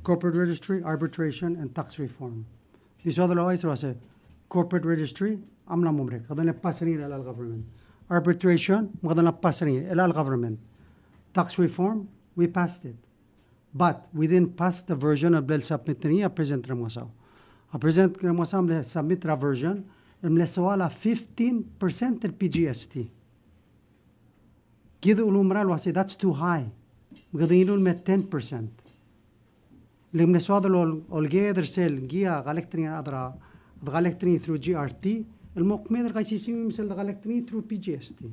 corporate registry, arbitration, and tax reform. This otherwise was a corporate registry, amla mumrek, kadang pasanin al government. Arbitration, kadang pasanin al government. Tax reform, we passed it. But we didn't pass the version of Bel submit niya President Ramosaw. President Ramosaw submit a version, mlesawala 15% del PGST. Gido ulumral was say that's too high. Gadinul met 10%. Limneswadal olgether sel gia collecting adra the collecting through GRT, el mokmeder kay sisim sel the collecting through PGST.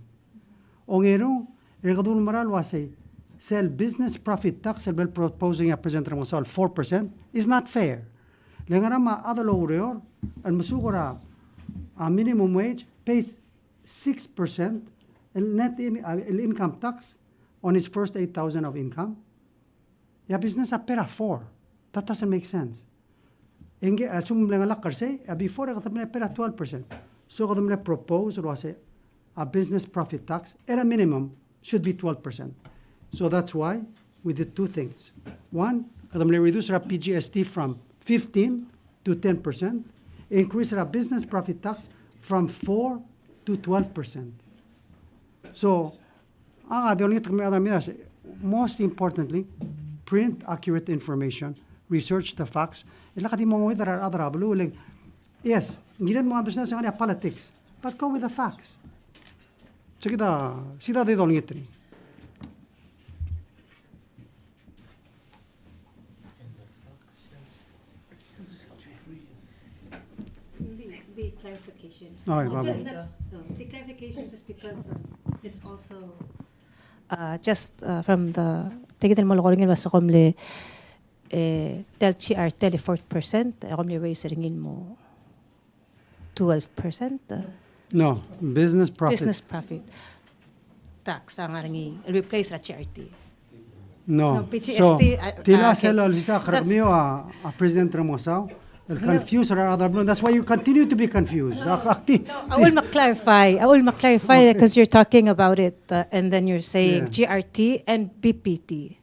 Ongero, regadul maral was say sell business profit tax el proposing a President Ramosaw 4% is not fair. Lengarama adalo ureor el masugura a minimum wage pays 6% el net income tax on his first 8,000 of income. Ya business a pera 4. That doesn't make sense. Inge asum lengalakar say before katamne pera 12%. So katamne propose or say a business profit tax at a minimum should be 12%. So that's why we did two things. One, we reduced our PGST from 15 to 10%, increase our business profit tax from 4 to 12%. So, the only thing most importantly, print accurate information, research the facts. Yes, you didn't understand sa politics, but go with the facts. Sida de dolngitri. The clarification. The clarification is because it's also just from the tigitan mo lokolingin basta komle telchi ar 4%, komle raise ringin mo 12%. No, business profit. Business profit tax ang arangi replace ra charity. No. PGST, So, tila okay. selo lisa karmiyo a President Ramosaw Confused or other blue. That's why you continue to be confused. I will clarify because you're talking about it and then you're saying GRT and BPT.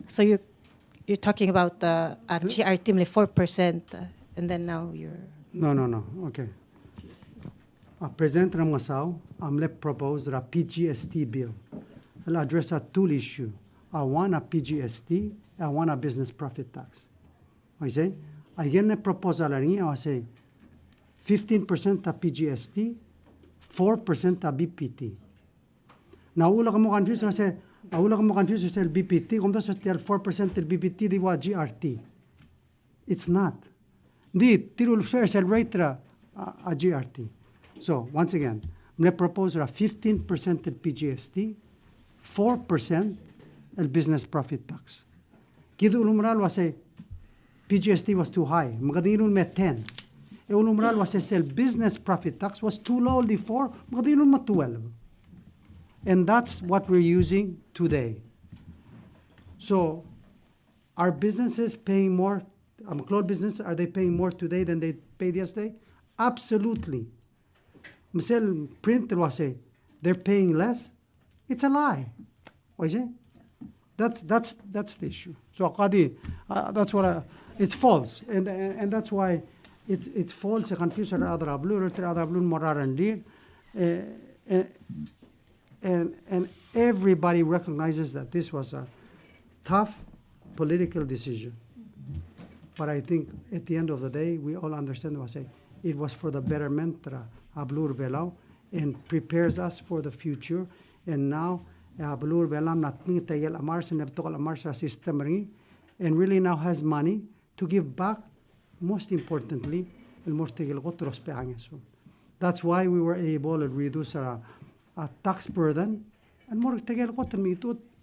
So you're talking about GRT only 4% and then now you're... No. Okay. President Ramasao, I'm propose the PGST bill. I'll address a two issue. I want a PGST, I want a business profit tax. I say, I get a proposal I say 15% a PGST, 4% a BPT. Now, ula ka mo confused, I say, you say BPT, kung das tell 4% the BPT, di wa GRT. It's not. Di, tirul fair celebrate a GRT. So, once again, I'm propose a 15% the PGST, 4% the business profit tax. Kido ulumral was say, PGST was too high. Magadinun met 10. Ulumral was say business profit tax was too low before. Magadinun mat 12. And that's what we're using today. So, are businesses paying more? Cloud business, are they paying more today than they paid yesterday? Absolutely. Misel printer was say they're paying less. It's a lie. What is it? That's the issue. So that's what it's false, and that's why it's false. Confusion other ablun morar and everybody recognizes that this was a tough political decision. But I think at the end of the day, we all understand what I say. It was for the betterment of Palau and prepares us for the future. And now, Palau natming tayel amars and nebtokal amars system ring, and really now has money to give back. Most importantly, that's why we were able to reduce our tax burden and more to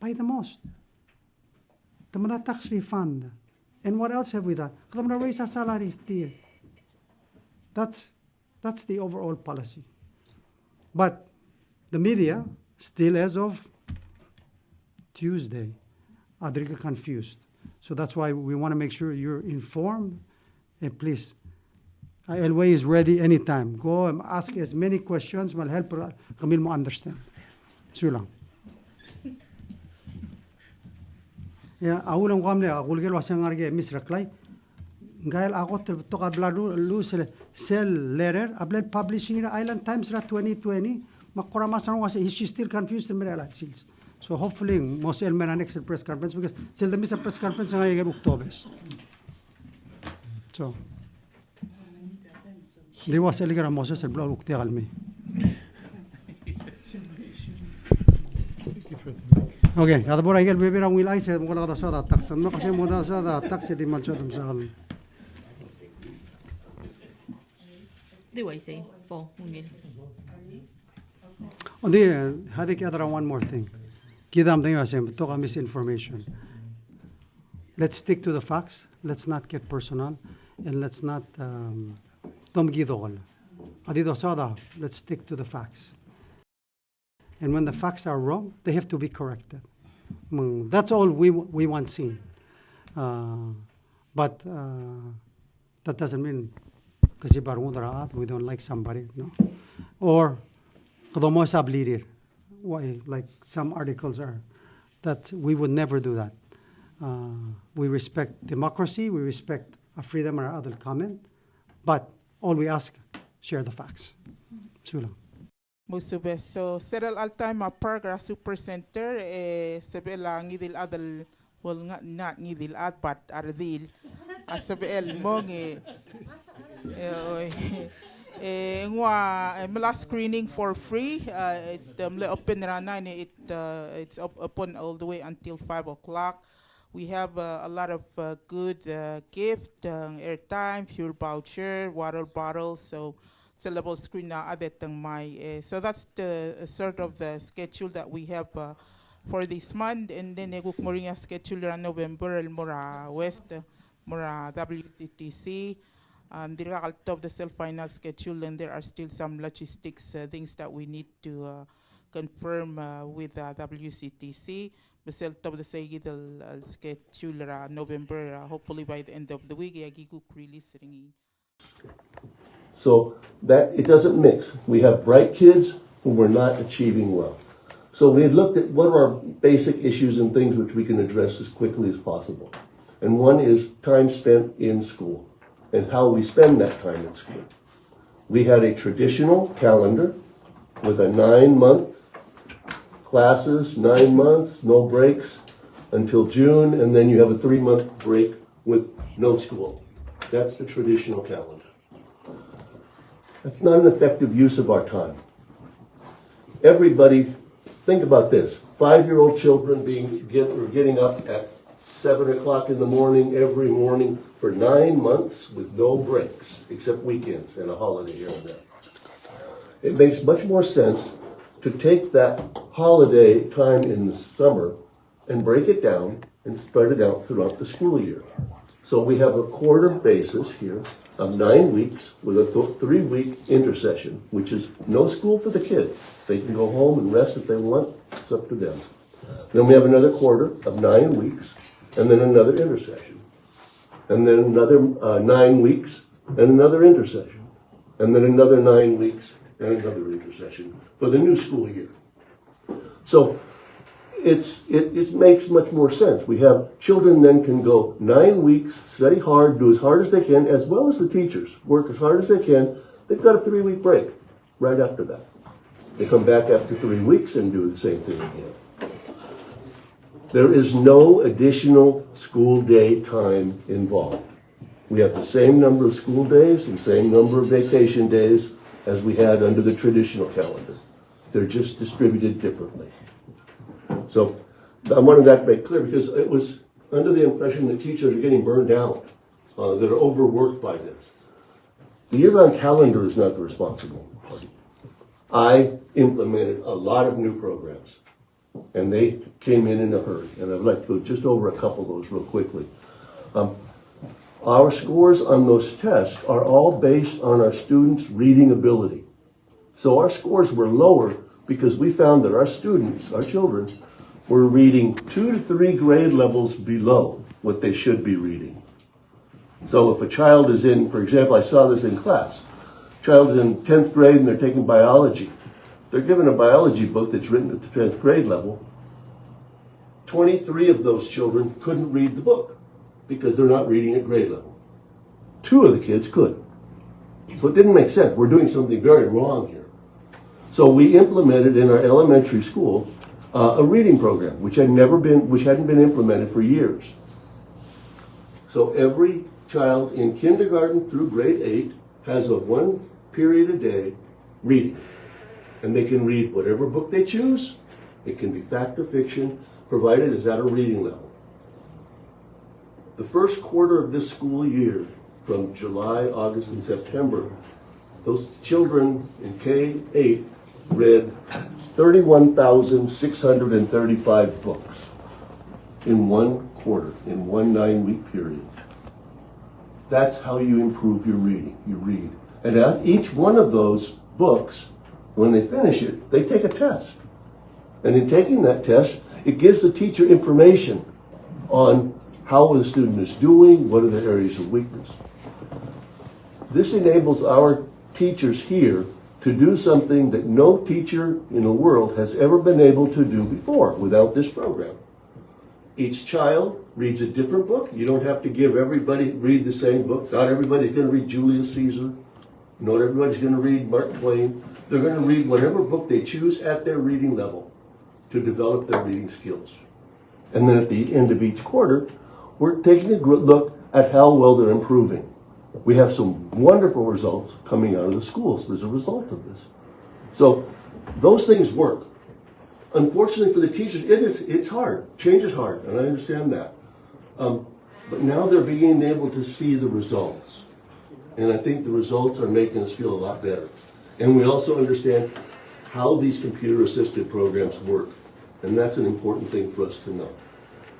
pay the most. The tax refund. And what else have we done? I'm going to raise our salary tier. That's the overall policy. But the media, still as of Tuesday, are really confused. So that's why we want to make sure you're informed. And please, Elway is ready anytime. Go and ask as many questions. We'll help Camille mo understand. So lang. Yeah, awulang kamle agulgel wasang arge Miss Raklay. Gael ako to kablado lose sell letter abled publishing in Island Times ra 2020 makora masang was she's still confused in Manila sales. So hopefully most elmen next press conference because sell the miss press conference ng October. So di was eligar Moses el blog uktegal me. Okay, kada bora igel bebera will I said mo kada sa tax no kasi mo da sa tax di man sa dum Do I say? Po, Munil. On the hadik other one more thing. Kidam thing I say to misinformation. Let's stick to the facts. Let's not get personal and let's not gidol. Adido sada, let's stick to the facts. And when the facts are wrong, they have to be corrected. That's all we want seen. But that doesn't mean kasi we don't like somebody, no? Or why, like some articles are, that we would never do that. We respect democracy, we respect a freedom or other comment, but all we ask, share the facts. Sula. Most of us. So, several all-time paragraph super center, sabela ngidil adal, well, not ngidil ad, but ardil, sabel mong mala screening for free. It open around 9. It's open all the way until 5 o'clock. We have a lot of good gift, airtime, fuel voucher, water bottles. So. Syllable screen na adetang my so that's the sort of the schedule that we have for this month, and then eguk moringa schedule in November el mora west mora WCTC dira out of the self-final schedule, and there are still some logistics things that we need to confirm with WCTC, بسلطة بدسيجي الschedule November hopefully by the end of the week يجي release ringi. So that it doesn't mix. We have bright kids who were not achieving well. So we had looked at what are our basic issues and things which we can address as quickly as possible. And one is time spent in school and how we spend that time in school. We had a traditional calendar with a 9-month classes, 9 months, no breaks until June, and then you have a 3-month break with no school. That's the traditional calendar. That's not an effective use of our time. Everybody, think about this. 5-year-old children getting up at 7 o'clock in the morning every morning for 9 months with no breaks, except weekends and a holiday here and there. It makes much more sense to take that holiday time in the summer and break it down and spread it out throughout the school year. So we have a quarter basis here of 9 weeks with a 3-week intercession, which is no school for the kids. They can go home and rest if they want. It's up to them. Then we have another quarter of 9 weeks, and then another intercession. And then another 9 weeks, and another intercession. And then another 9 weeks, and another intercession for the new school year. So it makes much more sense. We have children then can go 9 weeks, study hard, do as hard as they can, as well as the teachers work as hard as they can. They've got a 3-week break right after that. They come back after 3 weeks and do the same thing again. There is no additional school day time involved. We have the same number of school days and same number of vacation days as we had under the traditional calendar. They're just distributed differently. So I wanted that to make clear because it was under the impression that teachers are getting burned out, that are overworked by this. The year-round calendar is not the responsible party. I implemented a lot of new programs, and they came in a hurry. And I'd like to go just over a couple of those real quickly. Our scores on those tests are all based on our students' reading ability. So our scores were lower because we found that our students, our children, were reading 2 to 3 grade levels below what they should be reading. So if a child is in, for example, I saw this in class, a child is in 10th grade and they're taking biology. They're given a biology book that's written at the 10th grade level. 23 of those children couldn't read the book because they're not reading at grade level. 2 of the kids could. So it didn't make sense. We're doing something very wrong here. So we implemented in our elementary school a reading program, which hadn't been implemented for years. So every child in kindergarten through grade 8 has a 1 period a day reading. And they can read whatever book they choose. It can be fact or fiction, provided it's at a reading level. The first quarter of this school year, from July, August, and September, those children in K-8 read 31,635 books in 1 quarter, in 1 9-week period. That's how you improve your reading. You read. And at each one of those books, when they finish it, they take a test. And in taking that test, it gives the teacher information on how the student is doing, what are the areas of weakness. This enables our teachers here to do something that no teacher in the world has ever been able to do before without this program. Each child reads a different book. You don't have to give everybody read the same book. Not everybody's going to read Julius Caesar. Not everybody's going to read Mark Twain. They're going to read whatever book they choose at their reading level to develop their reading skills. And then at the end of each quarter, we're taking a look at how well they're improving. We have some wonderful results coming out of the schools as a result of this. So those things work. Unfortunately for the teachers, it's hard. Change is hard, and I understand that. But now they're being able to see the results. And I think the results are making us feel a lot better. And we also understand how these computer-assisted programs work. And that's an important thing for us to know.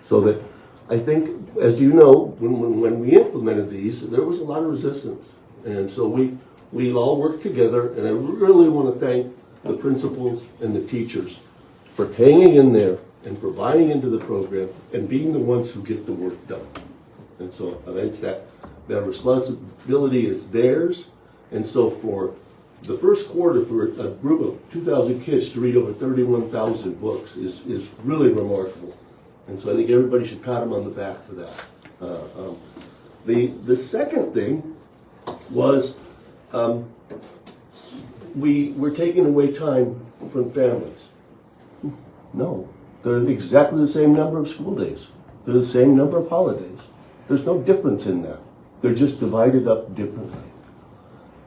So that I think, as you know, when we implemented these, there was a lot of resistance. And so we all worked together, and I really want to thank the principals and the teachers for hanging in there and for buying into the program and being the ones who get the work done. And so I think that responsibility is theirs. And so for the first quarter, for a group of 2,000 kids to read over 31,000 books is really remarkable. And so I think everybody should pat them on the back for that. The second thing was we're taking away time from families. No, they're exactly the same number of school days. They're the same number of holidays. There's no difference in that. They're just divided up differently.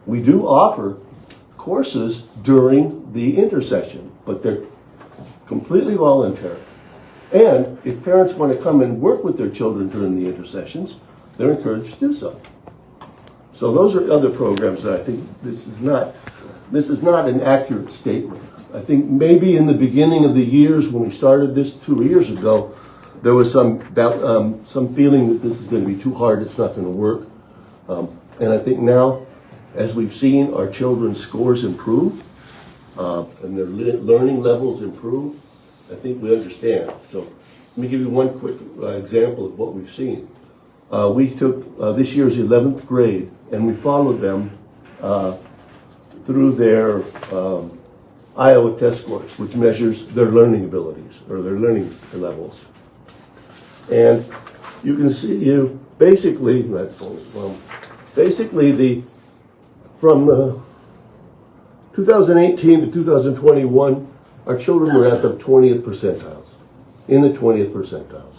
We do offer courses during the intersession, but they're completely voluntary. And if parents want to come and work with their children during the intersessions, they're encouraged to do so. So those are other programs that I think this is not an accurate statement. I think maybe in the beginning of the years when we started this 2 years ago, there was some feeling that this is going to be too hard, it's not going to work. And I think now, as we've seen our children's scores improve and their learning levels improve, I think we understand. So let me give you one quick example of what we've seen. We took this year's 11th grade and we followed them through their Iowa test scores, which measures their learning abilities or their learning levels. And you can see basically from 2018 to 2021, our children were at the 20th percentiles, in the 20th percentiles.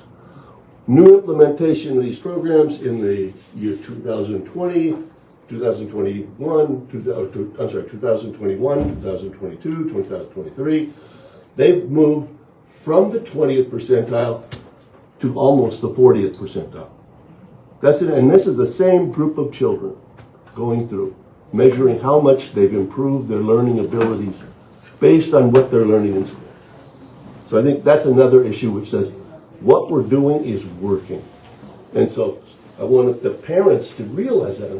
New implementation of these programs in the year 2020, 2021, 2022, 2023, they've moved from the 20th percentile to almost the 40th percentile. That's it, and this is the same group of children going through, measuring how much they've improved their learning abilities based on what they're learning in school. So I think that's another issue which says what we're doing is working. And so I want the parents to realize that.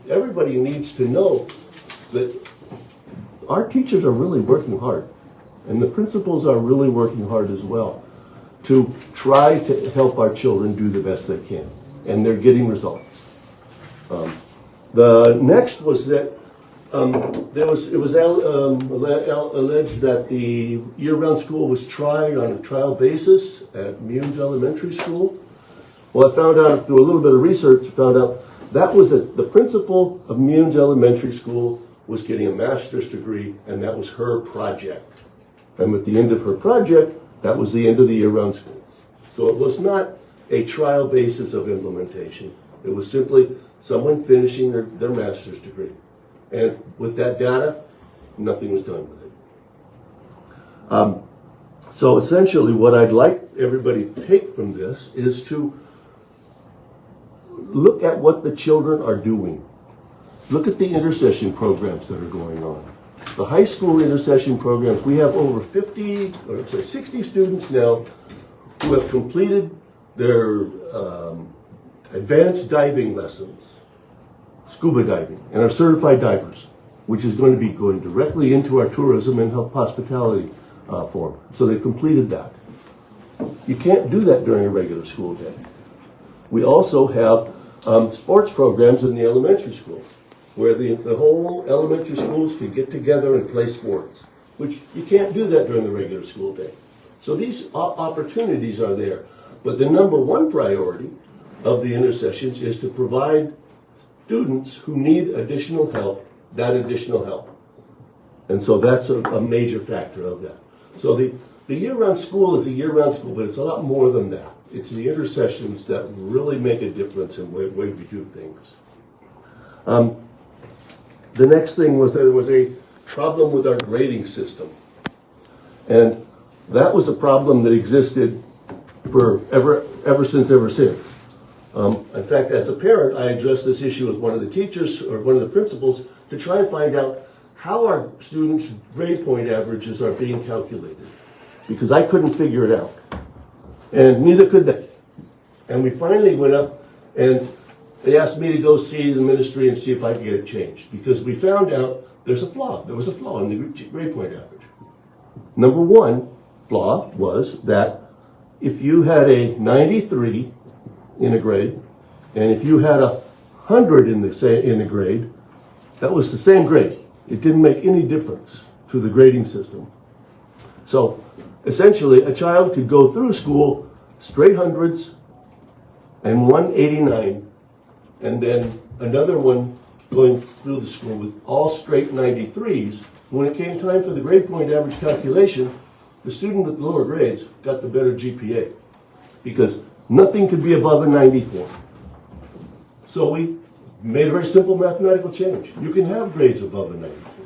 Everybody needs to know that our teachers are really working hard, and the principals are really working hard as well to try to help our children do the best they can, and they're getting results. The next was that it was alleged that the year-round school was tried on a trial basis at Munes Elementary School. Well, I found out through a little bit of research, that was the principal of Munes Elementary School was getting a master's degree, and that was her project. And at the end of her project, that was the end of the year-round school. So it was not a trial basis of implementation. It was simply someone finishing their master's degree. And with that data, nothing was done with it. So essentially what I'd like everybody to take from this is to look at what the children are doing. Look at the intercession programs that are going on. The high school intercession programs, we have over 60 students now who have completed their advanced diving lessons, scuba diving, and are certified divers, which is going to be going directly into our tourism and hospitality form. So they've completed that. You can't do that during a regular school day. We also have sports programs in the elementary schools, where the whole elementary schools can get together and play sports, which you can't do that during the regular school day. So these opportunities are there. But the number one priority of the intercessions is to provide students who need additional help, that additional help. And so that's a major factor of that. So the year-round school is a year-round school, but it's a lot more than that. It's the intercessions that really make a difference in the way we do things. The next thing was that there was a problem with our grading system. And that was a problem that existed ever since. In fact, as a parent, I addressed this issue with one of the teachers or one of the principals to try and find out how our students' grade point averages are being calculated, because I couldn't figure it out, and neither could they. And we finally went up, and they asked me to go see the ministry and see if I could get it changed, because we found out there was a flaw in the grade point average. Number one flaw was that if you had a 93 in a grade, and if you had 100 in the grade, that was the same grade. It didn't make any difference to the grading system. So essentially, a child could go through school straight hundreds and 189, and then another one going through the school with all straight 93s. When it came time for the grade point average calculation, the student with lower grades got the better GPA because nothing could be above a 94. So we made a very simple mathematical change. You can have grades above a 94,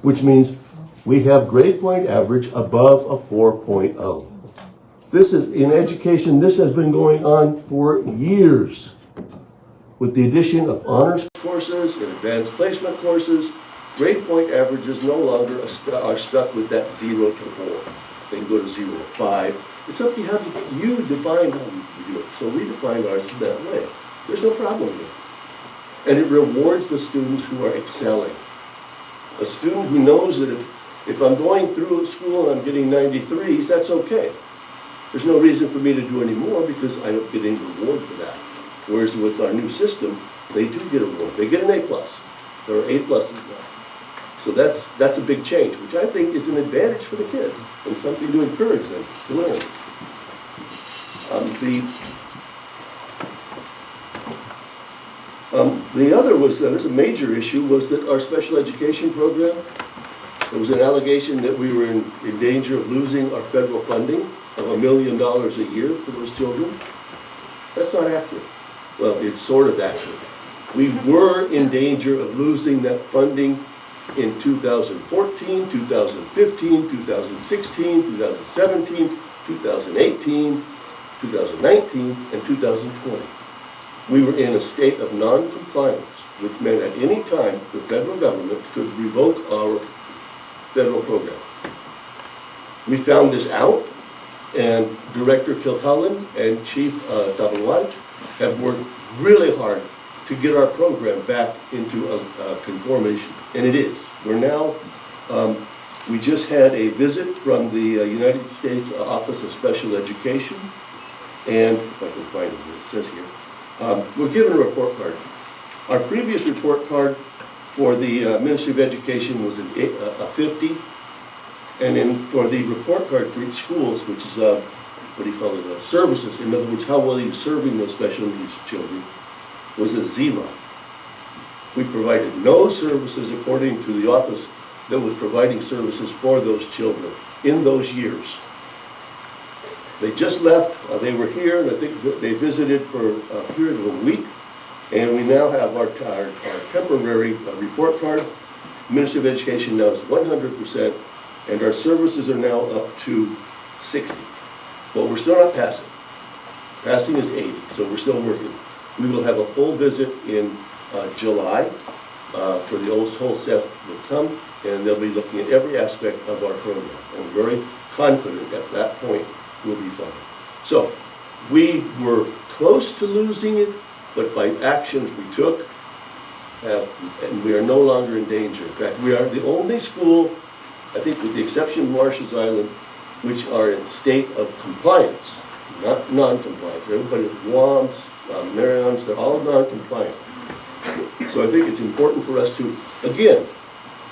which means we have grade point average above a 4.0. This is, in education, this has been going on for years. With the addition of honors courses and advanced placement courses, grade point averages no longer are stuck with that 0 to 4. They can go to 0 to 5. It's up to you how you define how you do it. So we define ours that way. There's no problem here. And it rewards the students who are excelling. A student who knows that if I'm going through school and I'm getting 93s, that's okay. There's no reason for me to do any more because I don't get any reward for that. Whereas with our new system, they do get a reward. They get an A+. There are A pluses now. So that's a big change, which I think is an advantage for the kids and something to encourage them to learn. The other was, there's a major issue, was that our special education program, there was an allegation that we were in danger of losing our federal funding of $1 million a year for those children. That's not accurate. Well, it's sort of accurate. We were in danger of losing that funding in 2014, 2015, 2016, 2017, 2018, 2019, and 2020. We were in a state of non-compliance, which meant at any time the federal government could revoke our federal program. We found this out, and Director Kilcullen and Chief Talungab have worked really hard to get our program back into a conformation, and it is. We're now, we just had a visit from the United States Office of Special Education, and if I can find it, it says here, we're given a report card. Our previous report card for the Ministry of Education was a 50, and then for the report card for each schools, which is what do you call it, services, in other words, how well you're serving those special needs children, was a 0. We provided no services according to the office that was providing services for those children in those years. They just left, they were here, and I think they visited for a period of a week, and we now have our temporary report card. Ministry of Education now is 100%, and our services are now up to 60. But we're still not passing. Passing is 80, so we're still working. We will have a full visit in July for the whole staff will come, and they'll be looking at every aspect of our program. I'm very confident at that point we'll be fine. So we were close to losing it, but by actions we took, and we are no longer in danger. In fact, we are the only school, I think with the exception of Marshall's Island, which are in a state of compliance, not non-compliance. Everybody, Guam, Marianas, they're all non-compliant. So I think it's important for us to, again,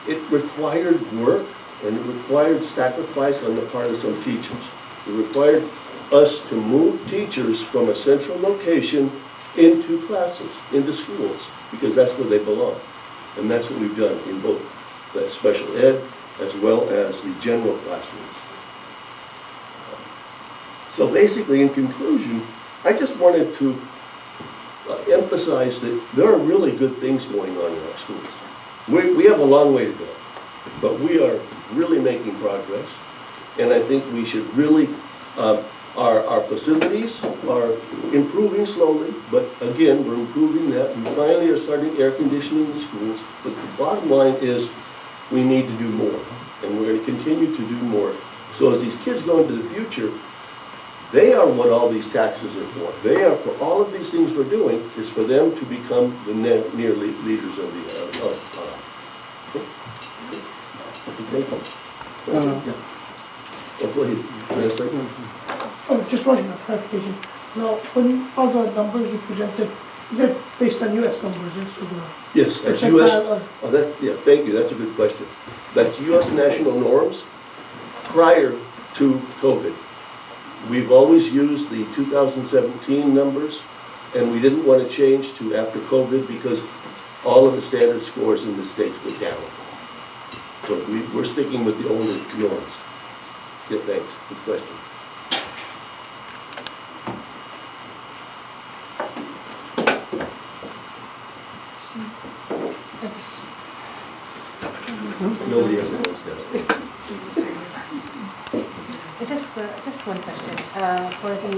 it required work and it required sacrifice on the part of some teachers. It required us to move teachers from a central location into classes, into schools, because that's where they belong. And that's what we've done in both the special ed as well as the general classrooms. So basically, in conclusion, I just wanted to emphasize that there are really good things going on in our schools. We have a long way to go, but we are really making progress. And I think we should really, our facilities are improving slowly, but again, we're improving that. We finally are starting air conditioning in schools, but the bottom line is we need to do more, and we're going to continue to do more. So as these kids go into the future, they are what all these taxes are for. They are for all of these things we're doing is for them to become the near leaders of the. Thank you. Yeah. Oh, go ahead. Oh, just one clarification. Now, when all the numbers you presented, they're based on US numbers, yes? So the Yes, that's percentile US, of- yeah, thank you, that's a good question. That's US national norms prior to COVID. We've always used the 2017 numbers, and we didn't want to change to after COVID because all of the standard scores in the states went down. So we're sticking with the older norms. Yeah, thanks, good question. Nobody else wants to ask. Just one question. For the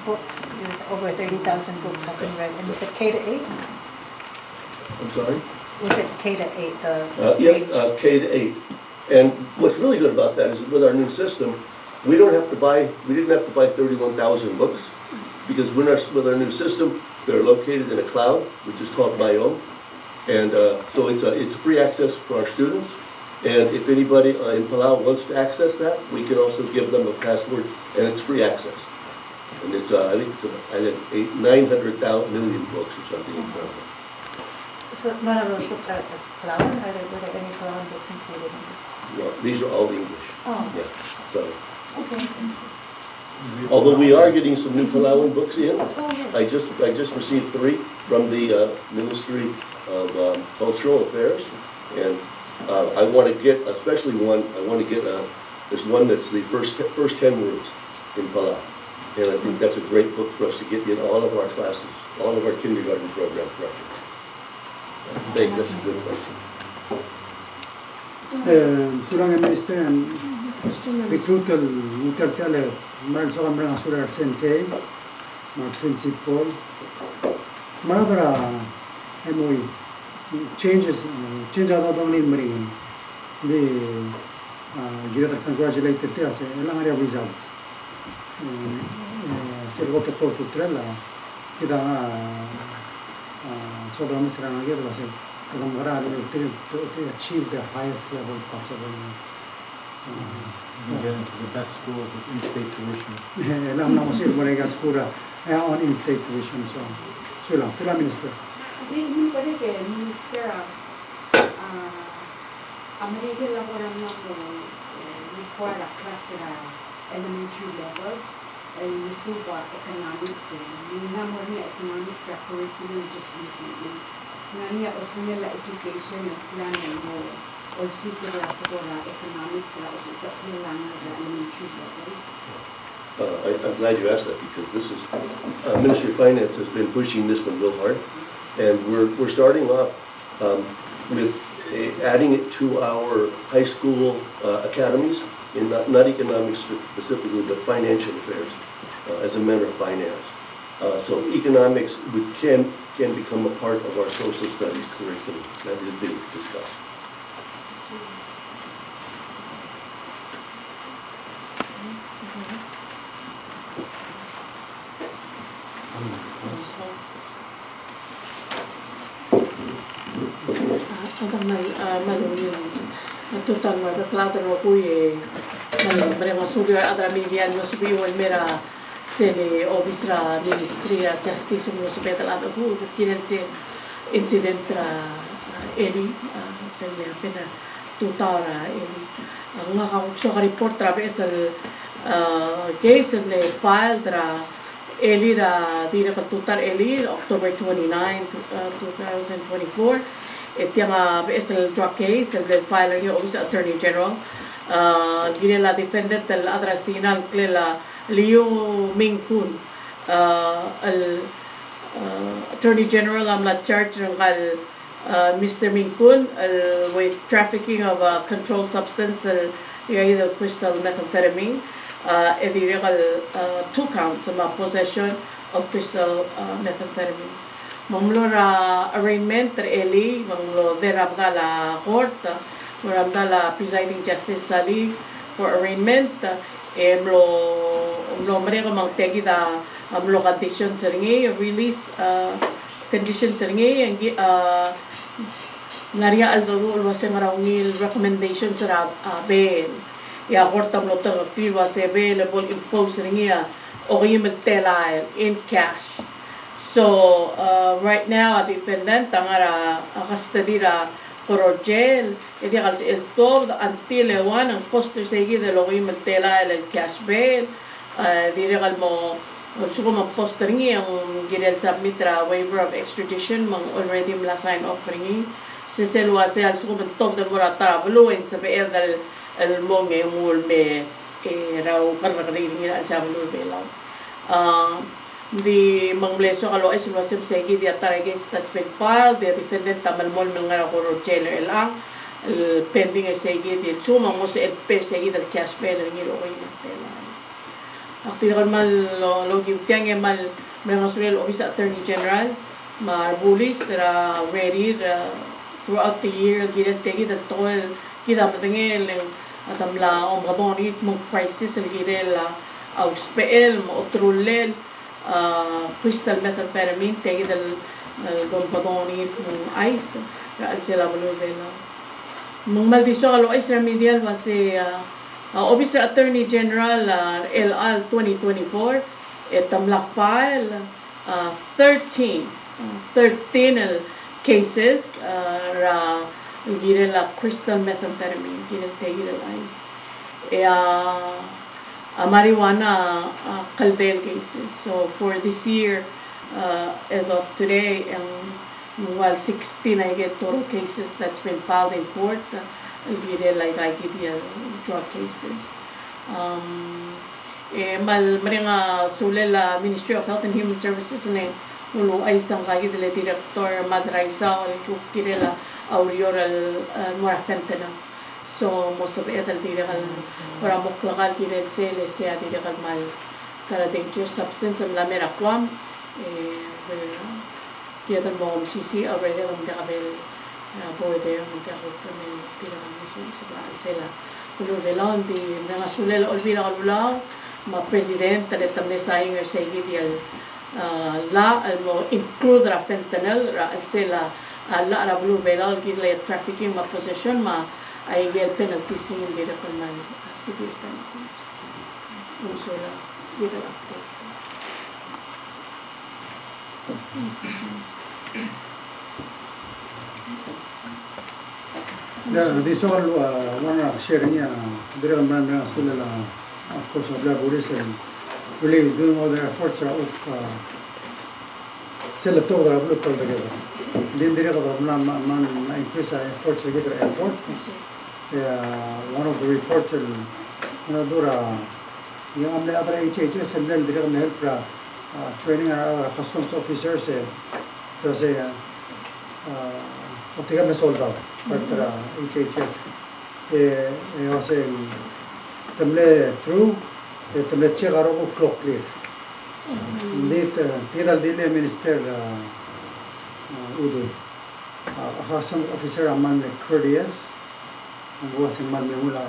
books, there's over 30,000 books have been read, and was it K to 8? I'm sorry? Was it K to 8? K to 8. And what's really good about that is that with our new system, we didn't have to buy 31,000 books because with our new system, they're located in a cloud, which is called My Own. And so it's free access for our students. And if anybody in Palau wants to access that, we can also give them a password, and it's free access. And it's I think it's 900,000 million books or something incredible. So none of those books are Palauan? Were there any Palauan books included in this? No, these are all English. Oh. Yes. So, Okay. although we are getting some new Palauan books in, Oh, yes. I just received 3 from the Ministry of Cultural Affairs, and I want to get, especially one. I want to get there's one that's the first 10 words in Palau, and I think that's a great book for us to get in all of our classes, all of our kindergarten program projects. I think that's a good question. Surang Minister and recruital utal maral so kamera surar sensei my principal maradara MOE change ada dong ni mari the gira congratulated te ase elang area results servoto porto trela kita so dong serang age ase kadang gara to achieve the highest level possible. You get into the best schools with in-state tuition. Alam na ko sir mereka sekolah on in-state tuition so. Sula Minister. Hindi pa rin kaya, Minister, Amerika lang orang na ko require a class sa elementary level, Yusuba economics, yung naman niya economics sa curriculum just recently. Nga also nila education and planning mo, o sisira ko na economics na o sa kailangan na elementary level. I'm glad you asked that because this is Ministry of Finance has been pushing this one real hard, and we're starting off with adding it to our high school academies in not economics specifically, but financial affairs as a matter of finance. So economics can become a part of our social studies curriculum that is being discussed. Hanggang may yung natutang magkaklado na po mga suliwar at ramilian mo subiwan mera sili obisra ministria justice mo subetal at po kinan si incident ra Eli sa niya pina tutara Eli ang nga report ra sa case na file ra Eli ra di na tutar Eli October 29, 2024 Itiama BSL drug case, el filer niyo Office Attorney General. Ginela defendant el adrasinal klela Liu Ming Kun. Attorney General am la charge ng Mr. Ming Kun with trafficking of a controlled substance, either crystal methamphetamine. Ediregal 2 counts of possession of crystal methamphetamine. Mamlo ra arraignment ter Eli, mamlo derabda la court, mamlo la presiding justice sali for arraignment, mamlo mereka magtegi da mamlo condition seringi release condition seringi ang naria aldo ulwase marawngil recommendation sa bail. Ya court mamlo ter pilwa se bailable impose seringi o tela in cash. So right now defendant tangara custody corogel edi calci el todo until one ang poster segi de lo tela el cash bail dire mo also kung mag-poster ngi ang ginel submit ra waiver of extradition mang already mla sign off ringi se selwa se also kung top dal mura tabluin sa PR dal el mong e mul me raw karnakari ngi al sablu belaw di mangleso kalo ay silwa segi di ataragis that's been filed the defendant tamal mol nga ko jailer lang pending segi di suma mo se el segi dal cash bail ngi lo ko tela Aktiran mal logi tiang mal mengasul office attorney general marbulis ra ready throughout the year gidan tegi da tol kita matengel atamla gadoni mo crisis gidel auspel mo otrulel crystal methamphetamine tegi dal don gadoni ice ra al sela bulubela mong maldiso alo ice remedial wase Office Attorney General LL 2024 tamla file 13 cases ra girela crystal methamphetamine girel tegirel ice marijuana caldel cases. So for this year as of today while 16 I get total cases that's been filed in court like I get drug cases. Maringa sulela Ministry of Health and Human Services ne ulo ay isang kagi dile Director Madraisa o kirela aurioral morafentena. So most of it dire kal para moklakal kirel sele se dire kal mal kala dangerous substance am la merakwam kaya tan mo sisi already am kabel border mo ka ko tira sa sila kulo velon di nga sulel olvira kalulaw ma president taletam ne saying er segi dial la mo include ra fentanyl ra sila la ra blue velon gidla trafficking ma possession ma ay gel penalty sin dira kon man civil penalties unsula dira update. This all one sharing there are Sulala, of course, of Black really doing all their efforts of sell a total of look together. Then there are increase efforts to get the airport. One of the reports in Dura, young other HHS and then there help training our customs officers to say opticamente soldado para HHS hace tamle through tamle check aro clock clear dit tidal dile minister udo customs officer aman courteous ang was man mula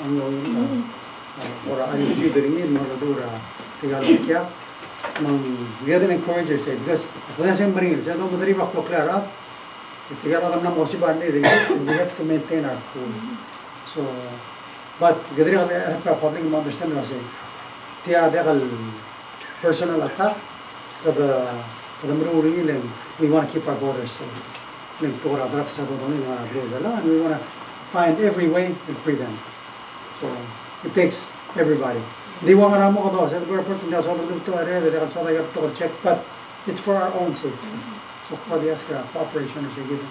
ang ora ay pidring no dura tigal kya mang gaden encourager say because wala sem bring sa do madri ba clock clear up we have to maintain our cool. So, but public understand what I say. Tia degal personal attack we want to keep our borders safe. And we want to find every way to prevent. So it takes everybody. Di want to check, but it's for our own safety. So Khadiaska cooperation is given.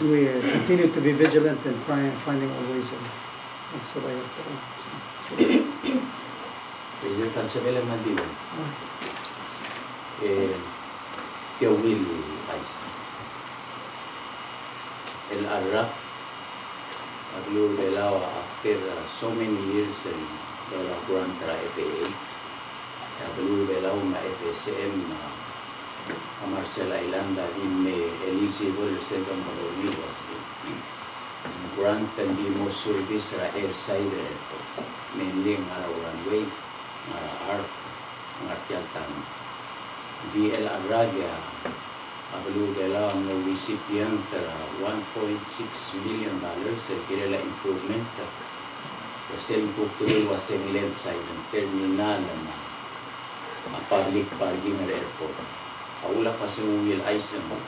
We continue to be vigilant and finding all ways so President Tansabela Mandilo. Teowil Ice. El Arra. Aglu Belao after so many years in the Granta FAA. Aglu Belao ma FSM Marcela Ilanda in eligible second Maloni was grant and the most service airside airport, mainly Mara runway, Mara ARF, Martialtan. DL Agraria, Abalu Bela, no recipient $1.6 million, Kirela improvement, waseng kukuloy waseng left side ng terminal na public parking at airport. Aula kasi will ice mo.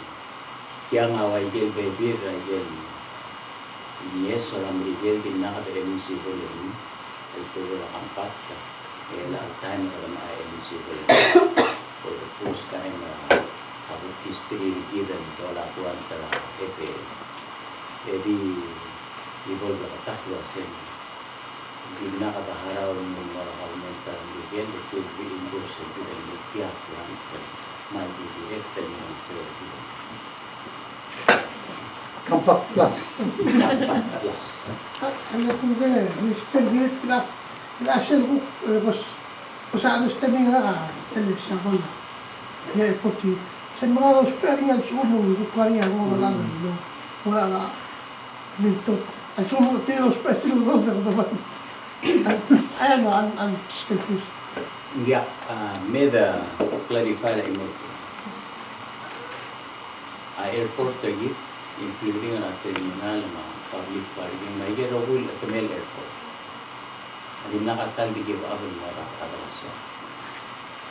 Kaya nga waigel baby raigel. Yes, orang rigel din nakata MC Bolin. Ito wala kang pata. Kaya lang time na na MC Bolin. For the first time, ako history rigidan wala kuwan tara FA. Edi ibol ba katakwa sen. Hindi nakataharaw ng mga kaunenta ng rigel. Ito yung reimburse ng pinagmigpiyak lang. May directed ng survey. Compact Plus. Plus. Ano kung gano'n, Mr. Girit, kila-action ko, pasados taming raka, talis ako na. Kaya ipoti, sa mga spare niya, sumo, kukuha niya, mga lang, wala na, minto. At sumo, tiro, spare, sila ko naman. Ayan, I'm just confused. Yeah, meda clarify la imo. Airport lagi, including ang terminal na public parking, may gerowil at Mel Airport. Hindi nakatal di give up ang mga katalasya.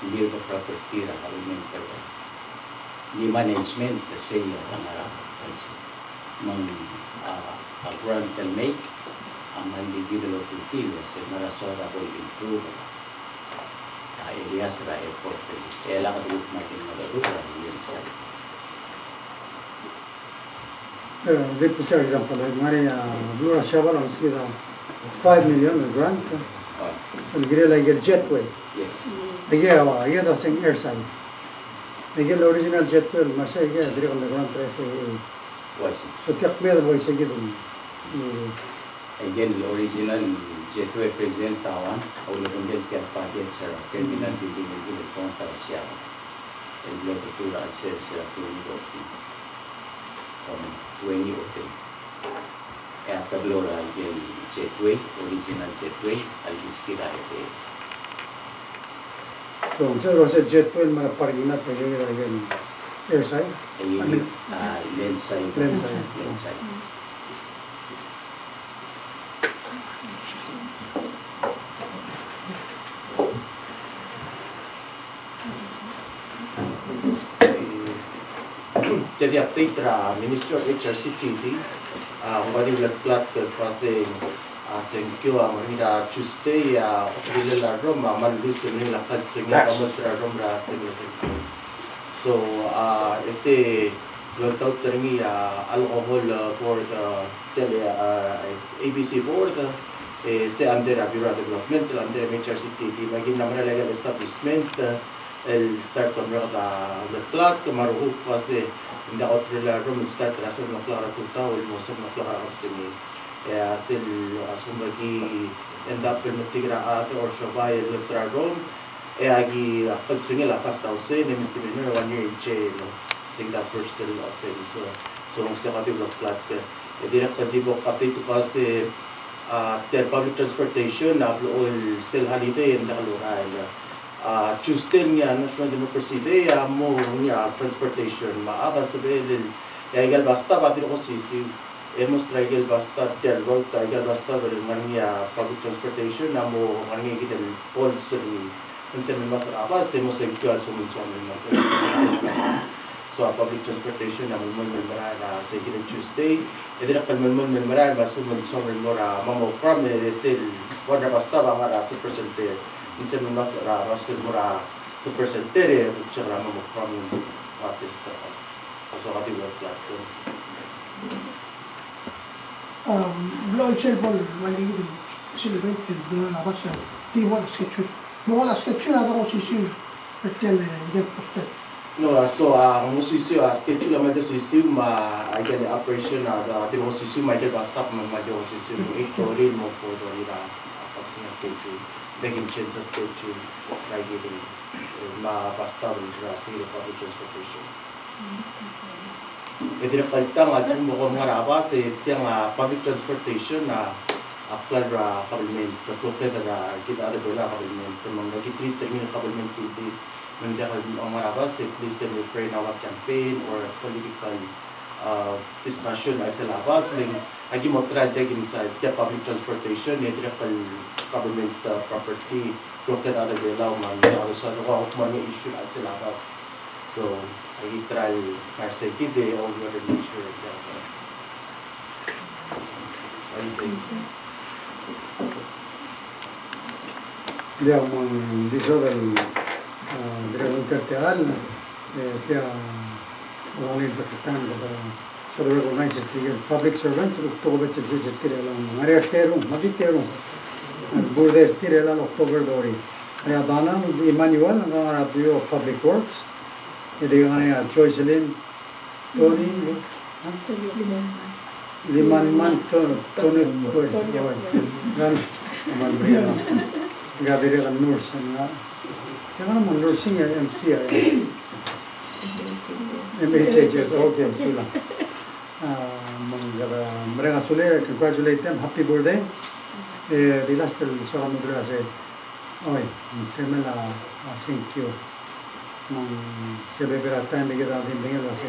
Hindi ba property ra kalumin pero ni management say ang harap kasi mang grant can make ang individual util sa marasora ko improve areas ra airport kaya lang kadulot natin magadutra yun sa They put your example, like Mari Blue Shabar on Skida 5 million grant. And get like a jetway. yes I get the same airside. I get the original jetway, Masha, I get the grant FAA. was So, take me the voice again. again original jetway present tawan ulo kung kaya paget sa terminal building ng gilid kong siya el locatura at ser sa tuloy on 20 hotel. Kaya tablora yung jetway, original jetway, al-Biskira FA. So, so was a jetway, mga parking na tayo again. Airside? Ayun, lens side. Lens side. Lens side. Jadi update ra Ministry of HRCTD kung pwede plat kasi sengkyo manira Tuesday October la Roma malus ni la plat swing la kamotra Roma tingla sengkyo. So ese lotaw teringi alcohol for the tele ABC board se under Bureau Development under HRCTD maging naman legal establishment el start on the plat kamaruhuk kasi hindi ako trailer room start rasa ng klara tuta o mo sa mga klara kasi ni sil asumagi end up in tigra ate or shabay letra room agi kasi la 5,000 ni misdemeanor 1 year in jail saying the first offense so kung siya kati block plat direct kadibo kati to kasi public transportation na all sel holiday and kaluran Tuesday nga National Democracy Day mo nga transportation maaga sabihin kaya basta pati ko sisi emos trail basta del road tayo basta nga public transportation na mo nga kita all seri unsa man masarap sa mo sa actual sumunso man masarap so public transportation na mo mara sa kita Tuesday edira kan mo mara ba sumunso man mora mamo from sel wala basta ba nga sa percentage insan mo mas rasul mura super sentere tsara mo from artist so kati work platform Blood Chapel mali celebrated na labas sa tiwa schedule mo wala schedule na ako sisiw pertel get posted no so mo sisiw schedule ma de sisiw ma again operation na the mo sisiw ma get basta ma de sisiw ito rin mo for the schedule begin chance sa schedule like giving basta rin sa public transportation. Ito na kaltang at sumo ko mga rabas yung public transportation na aklar kabilment, kaploklet na kita ada bola kabilment, mga kitri terminal kabilment pwede nandiyan ang mga rabas please refrain our campaign or political discussion ay sa labas ning agi mo try taking sa public transportation ni government property broken other belaw man ano sa ko man nga issue at sa labas. So agi try car safety day all the other make sure that I say Abbiamo di del dell'interteal che ha un importante so the recognized public servants October 6 tirela mare teru madi teru burde tirela October dori ya dana Emmanuel ngara bio public works ide ngara Joycelyn Tony Liman man Tony gan amal Gabriel nurse na kaya naman nursing MC MHHS okay sula mereka sulle congratulate them happy birthday di last sono mudra se oi temela thank you se beberá time que dá bem ela se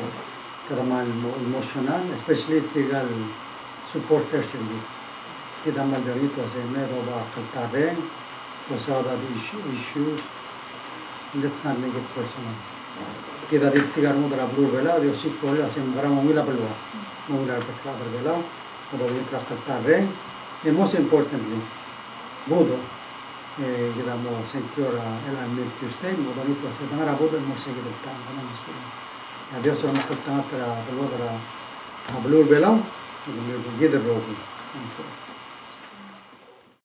cada mal emocional especially tigal supporters ali que dá mal derito se me roba caltare posada the issues let's not make it personal kita diktigar mudra blue vela dio si pole sembra mongila pelua mongila petla vela odo vitra caltare and most importantly bodo kita mo secure ela milk Tuesday mo bonito se dangara bodo mo seguir el tan kana masul adio so mo caltare pelua dara blue vela mo gide rogo